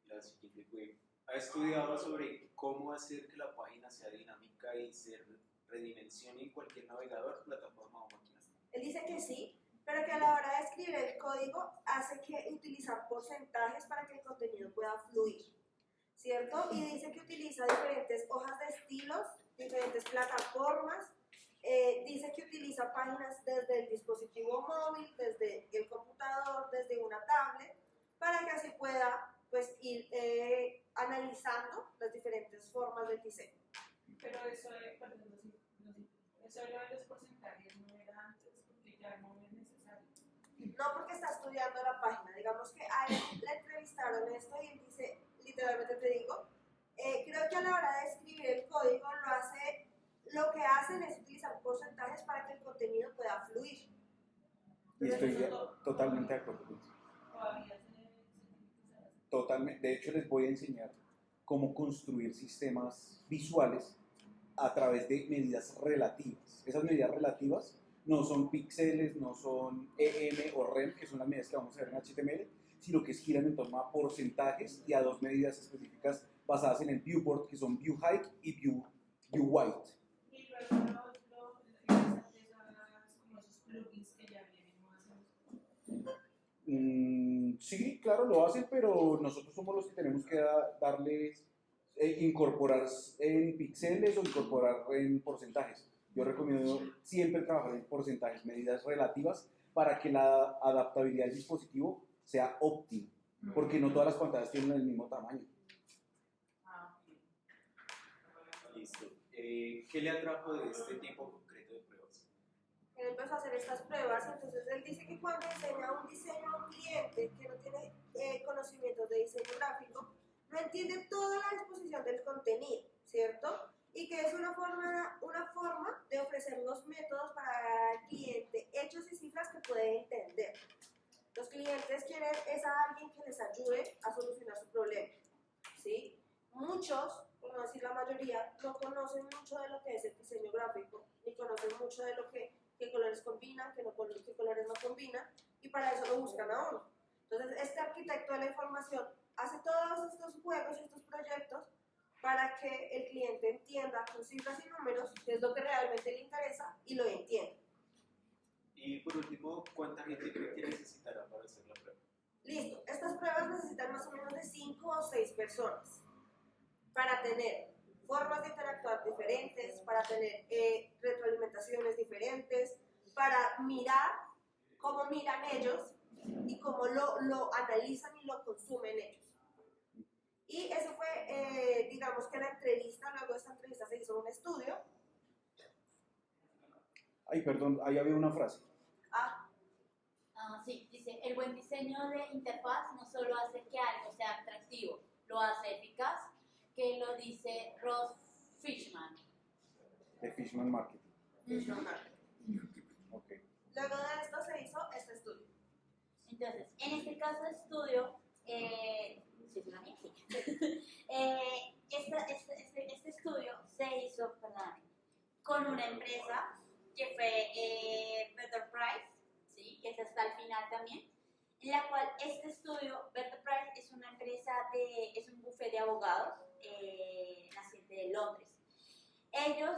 Speaker 4: La siguiente fue, ¿ha estudiado sobre cómo hacer que la página sea dinámica y se redimensione en cualquier navegador, plataforma o máquina?
Speaker 5: Él dice que sí, pero que a la hora de escribir el código hace que utilizar porcentajes para que el contenido pueda fluir, ¿cierto? Y dice que utiliza diferentes hojas de estilos, diferentes plataformas, dice que utiliza páginas desde el dispositivo móvil, desde el computador, desde una tablet, para que así pueda pues, ir analizando las diferentes formas del diseño.
Speaker 6: Pero eso, eso de los porcentajes no era antes, porque ya no es necesario.
Speaker 5: No, porque está estudiando la página. Digamos que a él le entrevistaron esto y él dice, literalmente te digo, creo que a la hora de escribir el código lo que hacen es utilizar porcentajes para que el contenido pueda fluir.
Speaker 2: Y estoy totalmente de acuerdo con eso.
Speaker 6: Todavía se necesita hacer.
Speaker 2: Totalmente. De hecho, les voy a enseñar cómo construir sistemas visuales a través de medidas relativas. Esas medidas relativas no son píxeles, no son EM o REM, que son las medidas que vamos a ver en HTML, sino que giran en torno a porcentajes y a dos medidas específicas basadas en el viewport, que son view height y view weight.
Speaker 6: Y luego esas como esos plugins que ya vienen, ¿no hacen eso?
Speaker 2: Sí, claro, lo hacen, pero nosotros somos los que tenemos que darle, incorporar en píxeles o incorporar en porcentajes. Yo recomiendo siempre trabajar en porcentajes, medidas relativas, para que la adaptabilidad del dispositivo sea óptima, porque no todas las pantallas tienen el mismo tamaño.
Speaker 6: Ah, ok.
Speaker 4: Listo. ¿Qué le atrajo de este tipo concreto de pruebas?
Speaker 5: Él empezó a hacer estas pruebas, entonces él dice que cuando enseña un diseño a un cliente que no tiene conocimientos de diseño gráfico, no entiende toda la disposición del contenido, ¿cierto? Y que es una forma de ofrecer unos métodos para el cliente, hechos y cifras que puede entender. Los clientes quieren es a alguien que les ayude a solucionar su problema, ¿sí? Muchos, por no decir la mayoría, no conocen mucho de lo que es el diseño gráfico, ni conocen mucho de lo que qué colores combinan, qué colores no combinan, y para eso lo buscan a uno. Entonces, este arquitecto de la información hace todos estos juegos y estos proyectos para que el cliente entienda con cifras y números qué es lo que realmente le interesa y lo entienda.
Speaker 4: Y por último, ¿cuánta gente cree que necesitará para hacer la prueba?
Speaker 5: Listo, estas pruebas necesitan más o menos de 5 o 6 personas para tener formas de interactuar diferentes, para tener retroalimentaciones diferentes, para mirar cómo miran ellos y cómo lo analizan y lo consumen ellos. Y eso fue, digamos que la entrevista, luego de esta entrevista se hizo un estudio.
Speaker 2: Ay, perdón, ahí había una frase.
Speaker 3: Sí, dice, el buen diseño de interfaz no solo hace que algo sea atractivo, lo hace eficaz, que lo dice Ross Fishman.
Speaker 2: De Fishman Marketing. Ok.
Speaker 5: Luego de esto se hizo este estudio.
Speaker 3: Entonces, en este caso de estudio, ¿sí es una mía? Sí. Este estudio se hizo, con una empresa que fue Better Price, ¿sí? Que es hasta el final también, en la cual este estudio, Better Price, es una empresa es un bufete de abogados naciente de Londres. Ellos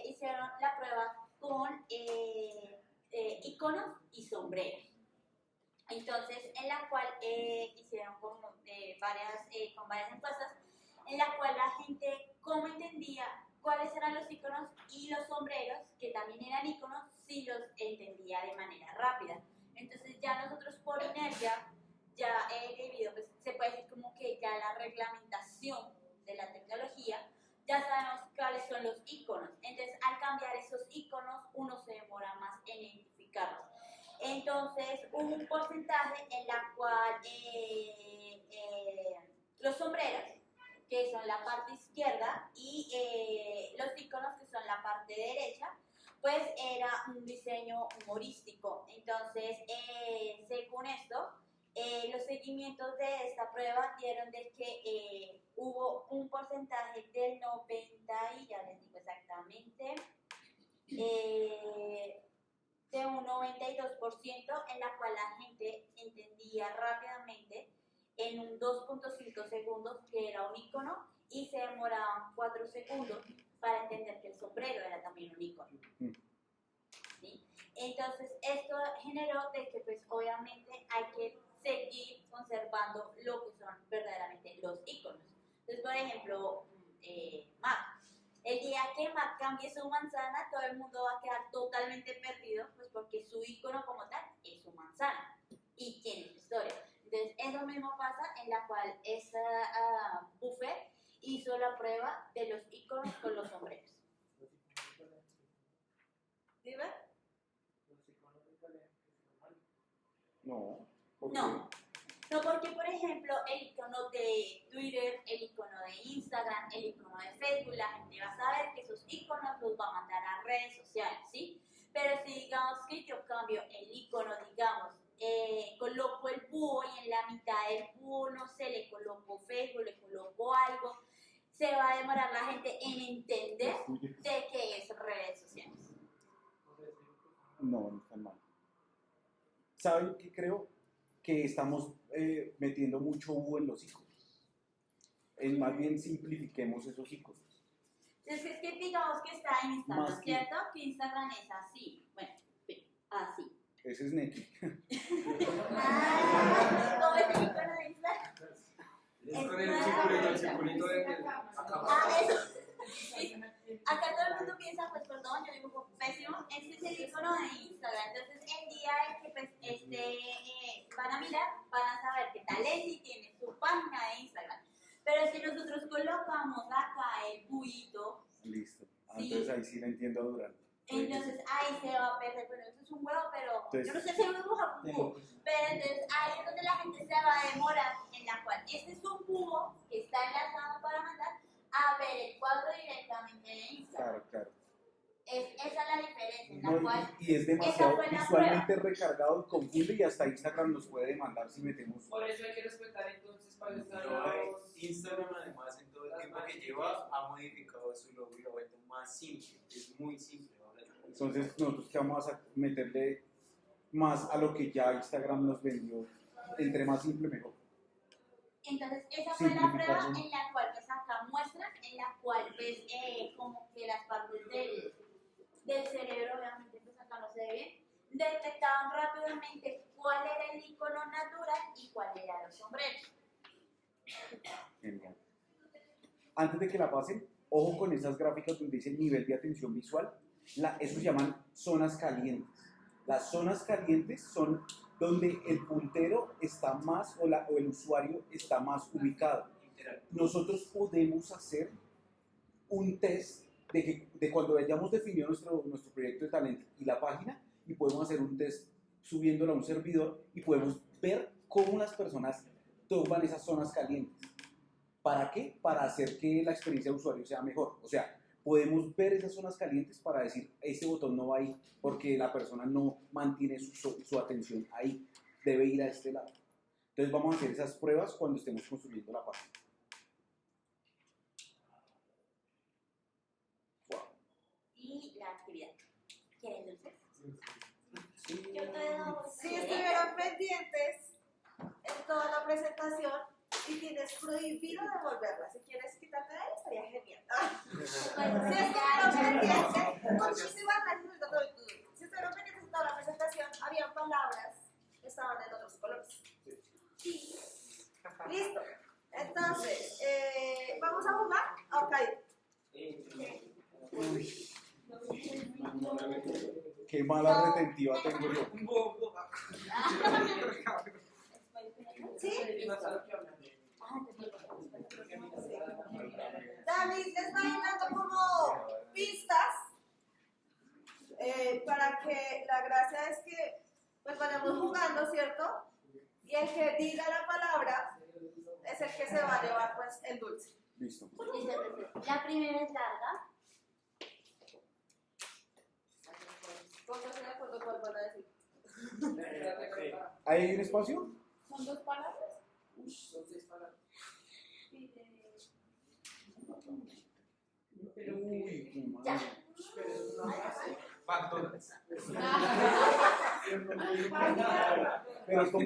Speaker 3: hicieron la prueba con iconos y sombreros. Entonces, en la cual hicieron como varias encuestas, en la cual la gente cómo entendía cuáles eran los iconos y los sombreros, que también eran iconos, si los entendía de manera rápida. Entonces ya nosotros por inercia, ya debido, pues se puede decir como que ya la reglamentación de la tecnología, ya sabemos cuáles son los iconos. Entonces al cambiar esos iconos, uno se demora más en identificarlos. Entonces hubo un porcentaje en la cual los sombreros, que son la parte izquierda, y los iconos, que son la parte derecha, pues era un diseño humorístico. Entonces, según esto, los seguimientos de esta prueba dieron de que hubo un porcentaje del 90, y ya les digo exactamente, de un 92% en la cual la gente entendía rápidamente en un 2.5 segundos que era un icono, y se demoraban 4 segundos para entender que el sombrero era también un icono. ¿Sí? Entonces esto generó de que pues obviamente hay que seguir conservando lo que son verdaderamente los iconos. Entonces, por ejemplo, Mac. El día que Mac cambie su manzana, todo el mundo va a quedar totalmente perdido, pues porque su icono como tal es su manzana y tiene su historia. Entonces, eso mismo pasa en la cual esta buffet hizo la prueba de los iconos con los sombreros. ¿Dime?
Speaker 2: No. ¿por qué?
Speaker 3: No, porque por ejemplo el icono de Twitter, el icono de Instagram, el icono de Facebook, la gente va a saber que esos iconos los va a mandar a redes sociales, ¿sí? Pero si digamos que yo cambio el icono, digamos, coloco el búho y en la mitad del búho, no sé, le coloco Facebook, le coloco algo, se va a demorar la gente en entender de qué es redes sociales.
Speaker 2: No, no está mal. ¿Saben qué creo? que estamos metiendo mucho U en los iconos. Más bien simplifiquemos esos iconos.
Speaker 3: Entonces, es que digamos que está en Instagram,
Speaker 2: Más que-
Speaker 3: ¿cierto? Que Instagram es así. Bueno, así.
Speaker 2: Ese es Neki.
Speaker 3: Ah, ¿cómo es el icono de Instagram?
Speaker 8: Es con el circulito de acá.
Speaker 3: Ah, eso. Sí. Acá todo el mundo piensa, pues perdón, yo digo pésimo, este es el icono de Instagram. Entonces, el día en que pues, van a mirar, van a saber que Talenti tiene su página de Instagram. Pero si nosotros colocamos acá el buito,
Speaker 2: Listo.
Speaker 3: Sí.
Speaker 2: Entonces ahí sí le entiendo a Durán.
Speaker 3: entonces ahí se va a perder. Bueno, eso es un huevo, pero
Speaker 2: Entonces-
Speaker 3: yo no sé si es un dibujar un cubo. Pero entonces ahí es donde la gente se va a demorar, en la cual este es un cubo que está enlazado para mandar a ver el cuadro directamente de Instagram.
Speaker 2: Claro, claro.
Speaker 3: Esa es la diferencia, en la
Speaker 2: No,
Speaker 3: cual
Speaker 2: y es demasiado
Speaker 3: fue la
Speaker 2: visualmente recargado y confunde y hasta Instagram nos puede demandar si metemos.
Speaker 8: Por eso hay que respetar entonces para estar
Speaker 4: No,
Speaker 8: los...
Speaker 4: Instagram además en todo el tiempo que lleva ha modificado su logo y lo ha vuelto más simple, es muy simple ahora.
Speaker 2: Entonces nosotros que vamos a meterle más a lo que ya Instagram nos vendió, entre más simple mejor.
Speaker 3: entonces esa fue la prueba
Speaker 2: Simplificarlo.
Speaker 3: en la cual pues acá muestran, en la cual pues como que las partes del cerebro, obviamente pues acá no se ve bien, detectaban rápidamente cuál era el icono natural y cuál era los sombreros.
Speaker 2: Genial. Antes de que la pasen, ojo con esas gráficas donde dice nivel de atención visual. Eso se llaman zonas calientes. Las zonas calientes son donde el puntero está más o el usuario está más ubicado. Nosotros podemos hacer un test de cuando hayamos definido nuestro proyecto de talento y la página, y podemos hacer un test subiéndolo a un servidor y podemos ver cómo las personas toman esas zonas calientes. ¿Para qué? Para hacer que la experiencia de usuario sea mejor. O sea, podemos ver esas zonas calientes para decir, este botón no va ahí porque la persona no mantiene su atención ahí, debe ir a este lado. Entonces vamos a hacer esas pruebas cuando estemos construyendo la página.
Speaker 3: Y la actividad. ¿Quieren dulces?
Speaker 4: Sí.
Speaker 3: Yo te doy.
Speaker 5: Si estuvieron pendientes en toda la presentación y tienes prohibido devolverla, si quieres quitarte de ahí, estaría genial. Si estuvieron pendientes, muchísimas gracias. Si estuvieron pendientes en toda la presentación, había palabras que estaban en otros colores. Sí. Listo. Entonces, ¿vamos a jugar? Ok.
Speaker 2: Qué mala retentiva tengo yo.
Speaker 5: ¿Sí? David les va a ir dando como pistas para que la gracia es que pues vayamos jugando, ¿cierto? Y el que diga la palabra es el que se va a llevar pues el dulce.
Speaker 2: Listo.
Speaker 3: Listo, entonces, la primera es larga.
Speaker 5: Pónganse de acuerdo cuál van a decir.
Speaker 2: ¿Hay un espacio?
Speaker 3: ¿Son dos palabras?
Speaker 8: Son 6 palabras.
Speaker 2: Uy,
Speaker 3: Ya.
Speaker 8: Pero es una frase.
Speaker 4: McDonald's.
Speaker 2: pero como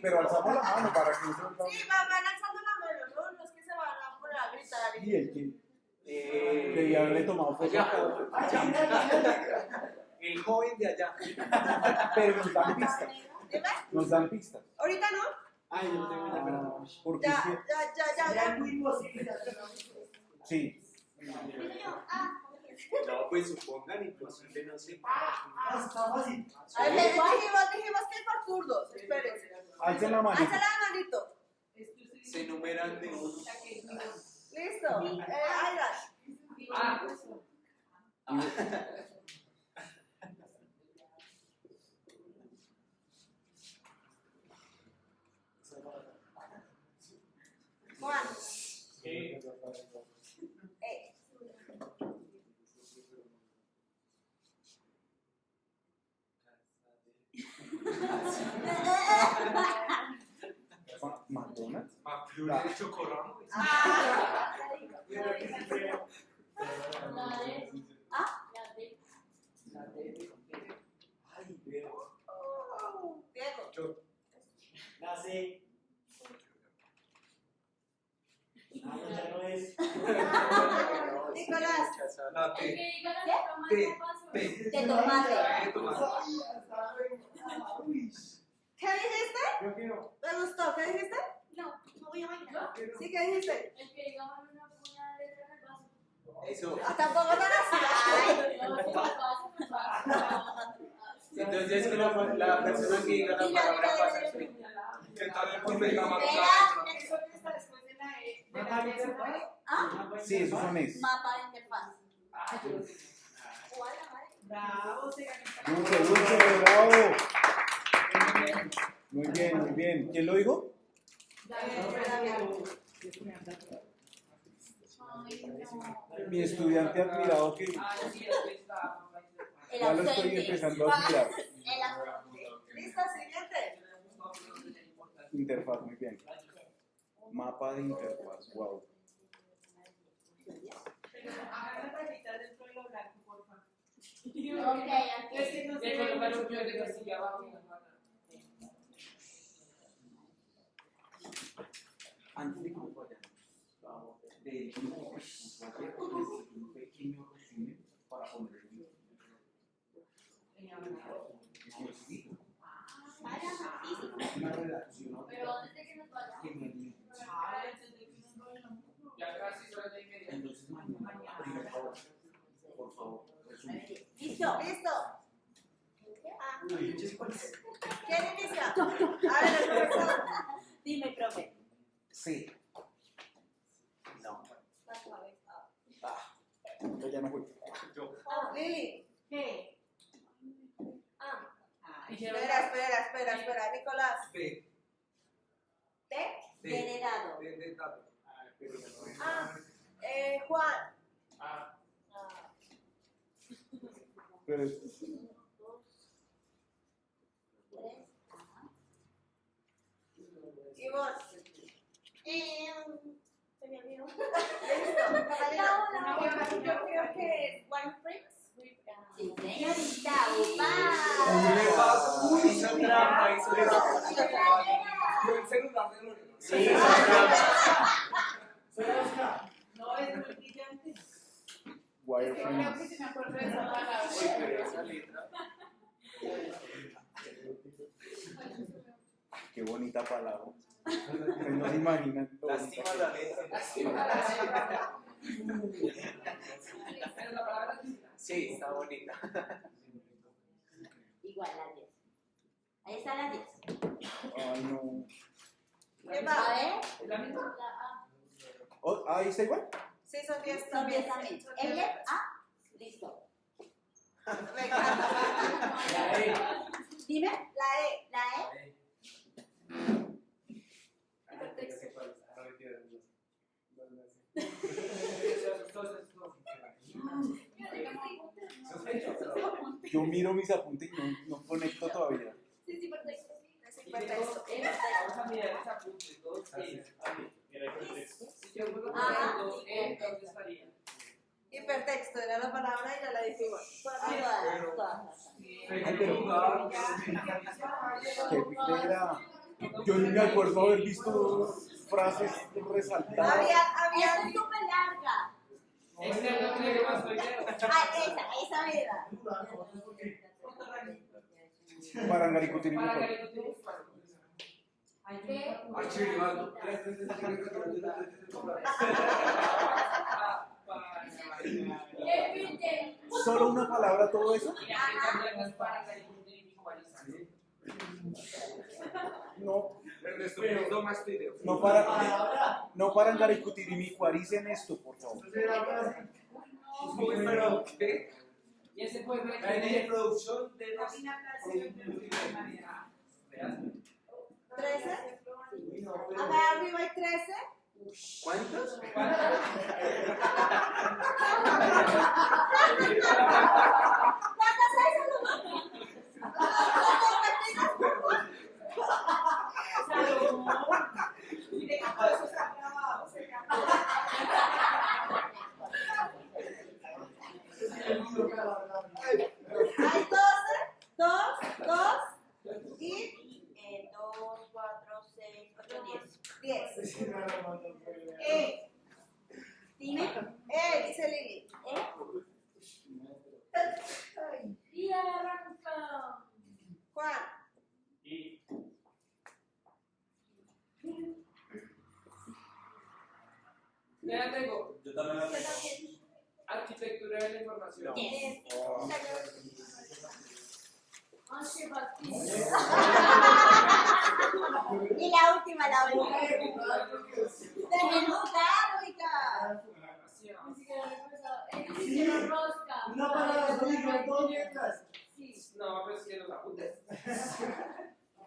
Speaker 2: pero alzamos la mano para que no
Speaker 5: Sí, van alzando la mano, ¿no? No es que se van a poner a gritar.
Speaker 2: y el que debía haberle tomado foto
Speaker 4: El joven de allá.
Speaker 2: pero nos dan pistas,
Speaker 5: Dime,
Speaker 2: nos dan pistas.
Speaker 5: ahorita no.
Speaker 1: Ay, yo no tengo una
Speaker 2: Ah, porque
Speaker 5: Ya,
Speaker 2: es que,
Speaker 5: ya.
Speaker 2: sí,
Speaker 4: No, pues supongan, imposible, no sé.
Speaker 5: A ver, dijimos que por turnos. Espérense.
Speaker 2: alcen la mano.
Speaker 5: Alza la manito.
Speaker 4: Se enumeran de uno.
Speaker 5: Listo. Ayran. Juan.
Speaker 2: McDonald's.
Speaker 4: Maflura de chocorramo.
Speaker 5: Diego.
Speaker 9: C. Ah, no, ya no es.
Speaker 5: Nicolás.
Speaker 7: La
Speaker 3: El que
Speaker 7: T.
Speaker 3: diga la
Speaker 7: T.
Speaker 3: letra más fácil.
Speaker 7: T.
Speaker 3: De tomate.
Speaker 7: De tomate.
Speaker 5: ¿Qué dijiste?
Speaker 1: Yo quiero.
Speaker 5: ¿Te gustó? ¿Qué dijiste?
Speaker 3: No, no voy a bailar.
Speaker 5: Sí, ¿qué dijiste?
Speaker 3: El que diga más una puñada de letra en el vaso.
Speaker 4: Eso.
Speaker 5: Ah, tampoco tan así. Ay.
Speaker 3: No, si me pasa, me pasa.
Speaker 4: Entonces es que la persona que diga la palabra pasa al frente.
Speaker 7: ¿Qué tal el profe Gama?
Speaker 6: Eso está después de la E. De la E, ¿sabes?
Speaker 3: ¿Ah?
Speaker 2: Sí, esos son es.
Speaker 3: Mapa de interfaz.
Speaker 8: Ah, yo lo tengo.
Speaker 3: ¿Cuál la madre?
Speaker 6: Bravo, se ganó.
Speaker 2: Dulce, dulce, bravo. Muy bien, muy bien. ¿Quién lo dijo?
Speaker 3: Ay, no.
Speaker 2: Mi estudiante admirado que
Speaker 8: Ah, sí, aquí está.
Speaker 3: El
Speaker 2: ya lo estoy
Speaker 3: ausente.
Speaker 2: empezando a admirar.
Speaker 3: El ausente.
Speaker 5: ¿Listo? Siguiente.
Speaker 2: Interfaz, muy bien. Mapa de interfaz, wow.
Speaker 6: Pero hagan las rayitas dentro de lo blanco, por favor.
Speaker 3: Ok,
Speaker 6: Es que no se
Speaker 8: De
Speaker 6: ve
Speaker 8: colocar
Speaker 6: mucho.
Speaker 8: un pie de casilla abajo.
Speaker 2: Antes de que nos vayamos, de hecho, un pequeño resumen para poner el video.
Speaker 3: Vaya, físico.
Speaker 2: Una redacción
Speaker 3: Pero antes de que nos vayamos.
Speaker 2: que me ayude.
Speaker 6: Ay, entendí que no lo veo.
Speaker 8: Ya casi son las 10:30.
Speaker 2: Entonces, mañana, primera hora, por favor, resumen.
Speaker 3: Listo.
Speaker 5: Listo.
Speaker 3: Ah,
Speaker 5: ¿Quién inicia? A ver, el profesor.
Speaker 3: dime, profe.
Speaker 2: C.
Speaker 3: La cabeza.
Speaker 2: Yo ya no juego.
Speaker 5: Lili.
Speaker 6: ¿Qué?
Speaker 5: Ah.
Speaker 8: Dijeron-
Speaker 5: Espera. Nicolás.
Speaker 7: T.
Speaker 5: ¿T?
Speaker 3: Venerado.
Speaker 7: De dato.
Speaker 5: Ah. Juan.
Speaker 1: Ah,
Speaker 2: Pero es-
Speaker 5: 2, 3. Ivonne. Se me olvidó. Listo. Catalina.
Speaker 6: Yo creo que es One Prince.
Speaker 3: Sí, señorita.
Speaker 7: ¿Qué le pasa?
Speaker 3: ¡Upa!
Speaker 7: Uy, hizo trampa, hizo trampa. Yo el celular de Lorena.
Speaker 4: Sí, hizo trampa.
Speaker 6: No, es muy brillante.
Speaker 2: Wire
Speaker 6: Creo
Speaker 2: frames.
Speaker 6: que se me acuerdo de esa palabra.
Speaker 4: Uy, pero esa letra.
Speaker 2: Qué bonita palabra. Ustedes no se imaginan lo bonita
Speaker 4: Lástima
Speaker 2: que
Speaker 4: la
Speaker 2: es.
Speaker 4: letra.
Speaker 8: Pero la palabra es-
Speaker 4: Sí, está bonita.
Speaker 3: Igual las 10. Ahí están las 10.
Speaker 2: Ay, no.
Speaker 5: ¿Quién
Speaker 3: A
Speaker 5: va?
Speaker 3: ver.
Speaker 8: ¿Es la misma?
Speaker 3: La A.
Speaker 2: Oh, ahí está igual.
Speaker 5: Sí, son 10
Speaker 3: Son
Speaker 5: también.
Speaker 3: 10 también. L, A. Listo.
Speaker 5: Me encanta.
Speaker 8: La E.
Speaker 3: Dime.
Speaker 5: La E.
Speaker 3: La E.
Speaker 2: Yo miro mis apuntes y no conecto todavía.
Speaker 3: Sí, sí, perfecto.
Speaker 5: Es hipertexto.
Speaker 8: Vamos a mirar esa punta. Dos E. Si yo juego
Speaker 3: Ah,
Speaker 8: con dos E, ¿dónde estaría?
Speaker 5: Hipertexto era la palabra y ya la dije igual.
Speaker 3: Todas.
Speaker 2: Ay, pero qué flera. Yo ni me acuerdo haber visto frases resaltadas.
Speaker 5: Había.
Speaker 3: Esta es súper larga.
Speaker 8: Externo, negro, más soltero.
Speaker 3: Esa era.
Speaker 2: Para Ngaricutiri
Speaker 8: Para
Speaker 2: mejor.
Speaker 8: caricatura.
Speaker 3: ¿Qué?
Speaker 7: Archivo.
Speaker 2: ¿Solo una palabra todo eso? No,
Speaker 7: Ernesto, pero más videos.
Speaker 2: no para Ngaricutiri mi cuaricen esto, por favor.
Speaker 7: Uy, pero ¿qué?
Speaker 8: Y ese puede
Speaker 1: de producción de los.
Speaker 6: Camina Plaza,
Speaker 5: 13. Acá arriba hay 13.
Speaker 4: ¿Cuántos?
Speaker 5: ¿Cuántas hay, Salomón?
Speaker 6: Mire, todo eso está grabado, se grabó.
Speaker 5: Hay 12. 2 y
Speaker 3: 2, 4, 6, Y la última. Dejen jugar, oiga.
Speaker 6: Hicieron rosca.
Speaker 9: Una palabra, dos letras.
Speaker 8: No, pero es que los apuntes.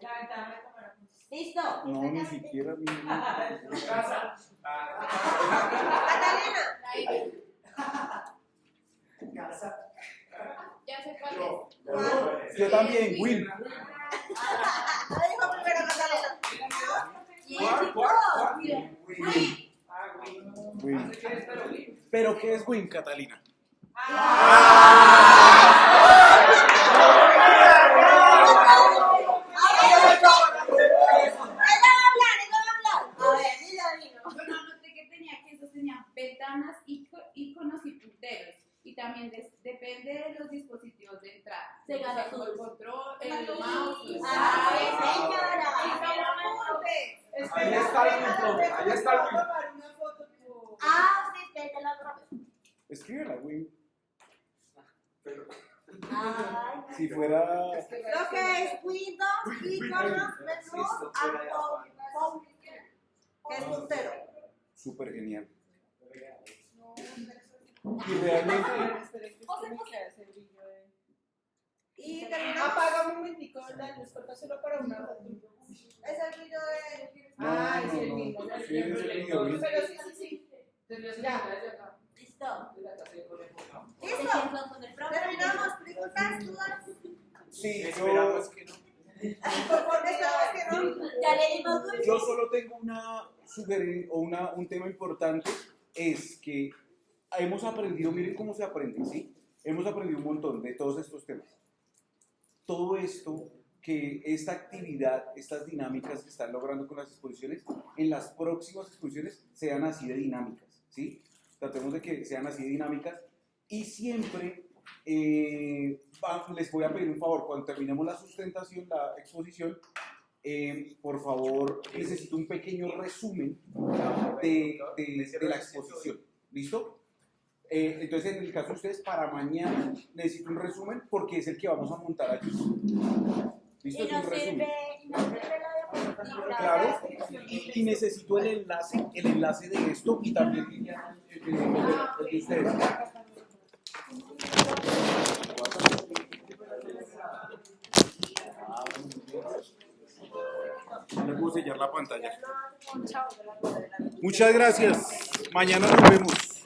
Speaker 6: La ventaja de tomar apuntes.
Speaker 3: ¿Listo?
Speaker 2: No, ni siquiera.
Speaker 8: Casa.
Speaker 5: Catalina.
Speaker 9: Casa.
Speaker 6: Ya sé cuál es.
Speaker 2: Yo también, Win.
Speaker 5: Lo dijo primero Catalina.
Speaker 2: Win. ¿Pero qué es Win, Catalina?
Speaker 3: A ver, dilo.
Speaker 6: Bueno, noté que tenía que sostenía ventanas, iconos y punteros. Y también depende de los dispositivos de entrada.
Speaker 3: Se gana
Speaker 6: el
Speaker 3: todo.
Speaker 6: control, el mouse, el
Speaker 7: Ahí está el intro, ahí está el intro.
Speaker 3: Ah, sí, espérate la otra vez.
Speaker 2: Escríbela, Win.
Speaker 3: Ay,
Speaker 2: Si fuera.
Speaker 5: Lo que es Windows, iconos, menús, and que es puntero.
Speaker 2: Súper genial. Y realmente.
Speaker 5: Y terminamos.
Speaker 6: Apaga un momentico la luz, corta solo para una foto.
Speaker 5: Es el vídeo de.
Speaker 6: Ah, es el mismo.
Speaker 2: Sí, es el video, Win.
Speaker 6: Pero sí.
Speaker 3: listo.
Speaker 5: ¿Listo? Terminamos. ¿Preguntas, dudas?
Speaker 2: Sí,
Speaker 4: Esperamos que no.
Speaker 5: ¿Por qué sabes que no?
Speaker 3: Ya le dimos dulce.
Speaker 2: yo solo tengo una sugerencia o un tema importante, es que hemos aprendido, miren cómo se aprende, ¿sí? Hemos aprendido un montón de todos estos temas. Todo esto, que esta actividad, estas dinámicas que están logrando con las exposiciones, en las próximas exposiciones sean así de dinámicas, ¿sí? Tratemos de que sean así de dinámicas y siempre les voy a pedir un favor, cuando terminemos la sustentación, la exposición, por favor, necesito un pequeño resumen de la exposición, ¿listo? Entonces, en el caso de ustedes, para mañana necesito un resumen porque es el que vamos a montar aquí. ¿Listo?
Speaker 3: Y
Speaker 2: Es un
Speaker 3: nos
Speaker 2: resumen.
Speaker 3: sirve la diapositiva.
Speaker 2: Claro, y necesito el enlace de esto y también el de ustedes. Le puedo sellar la pantalla. Muchas gracias. Mañana nos vemos.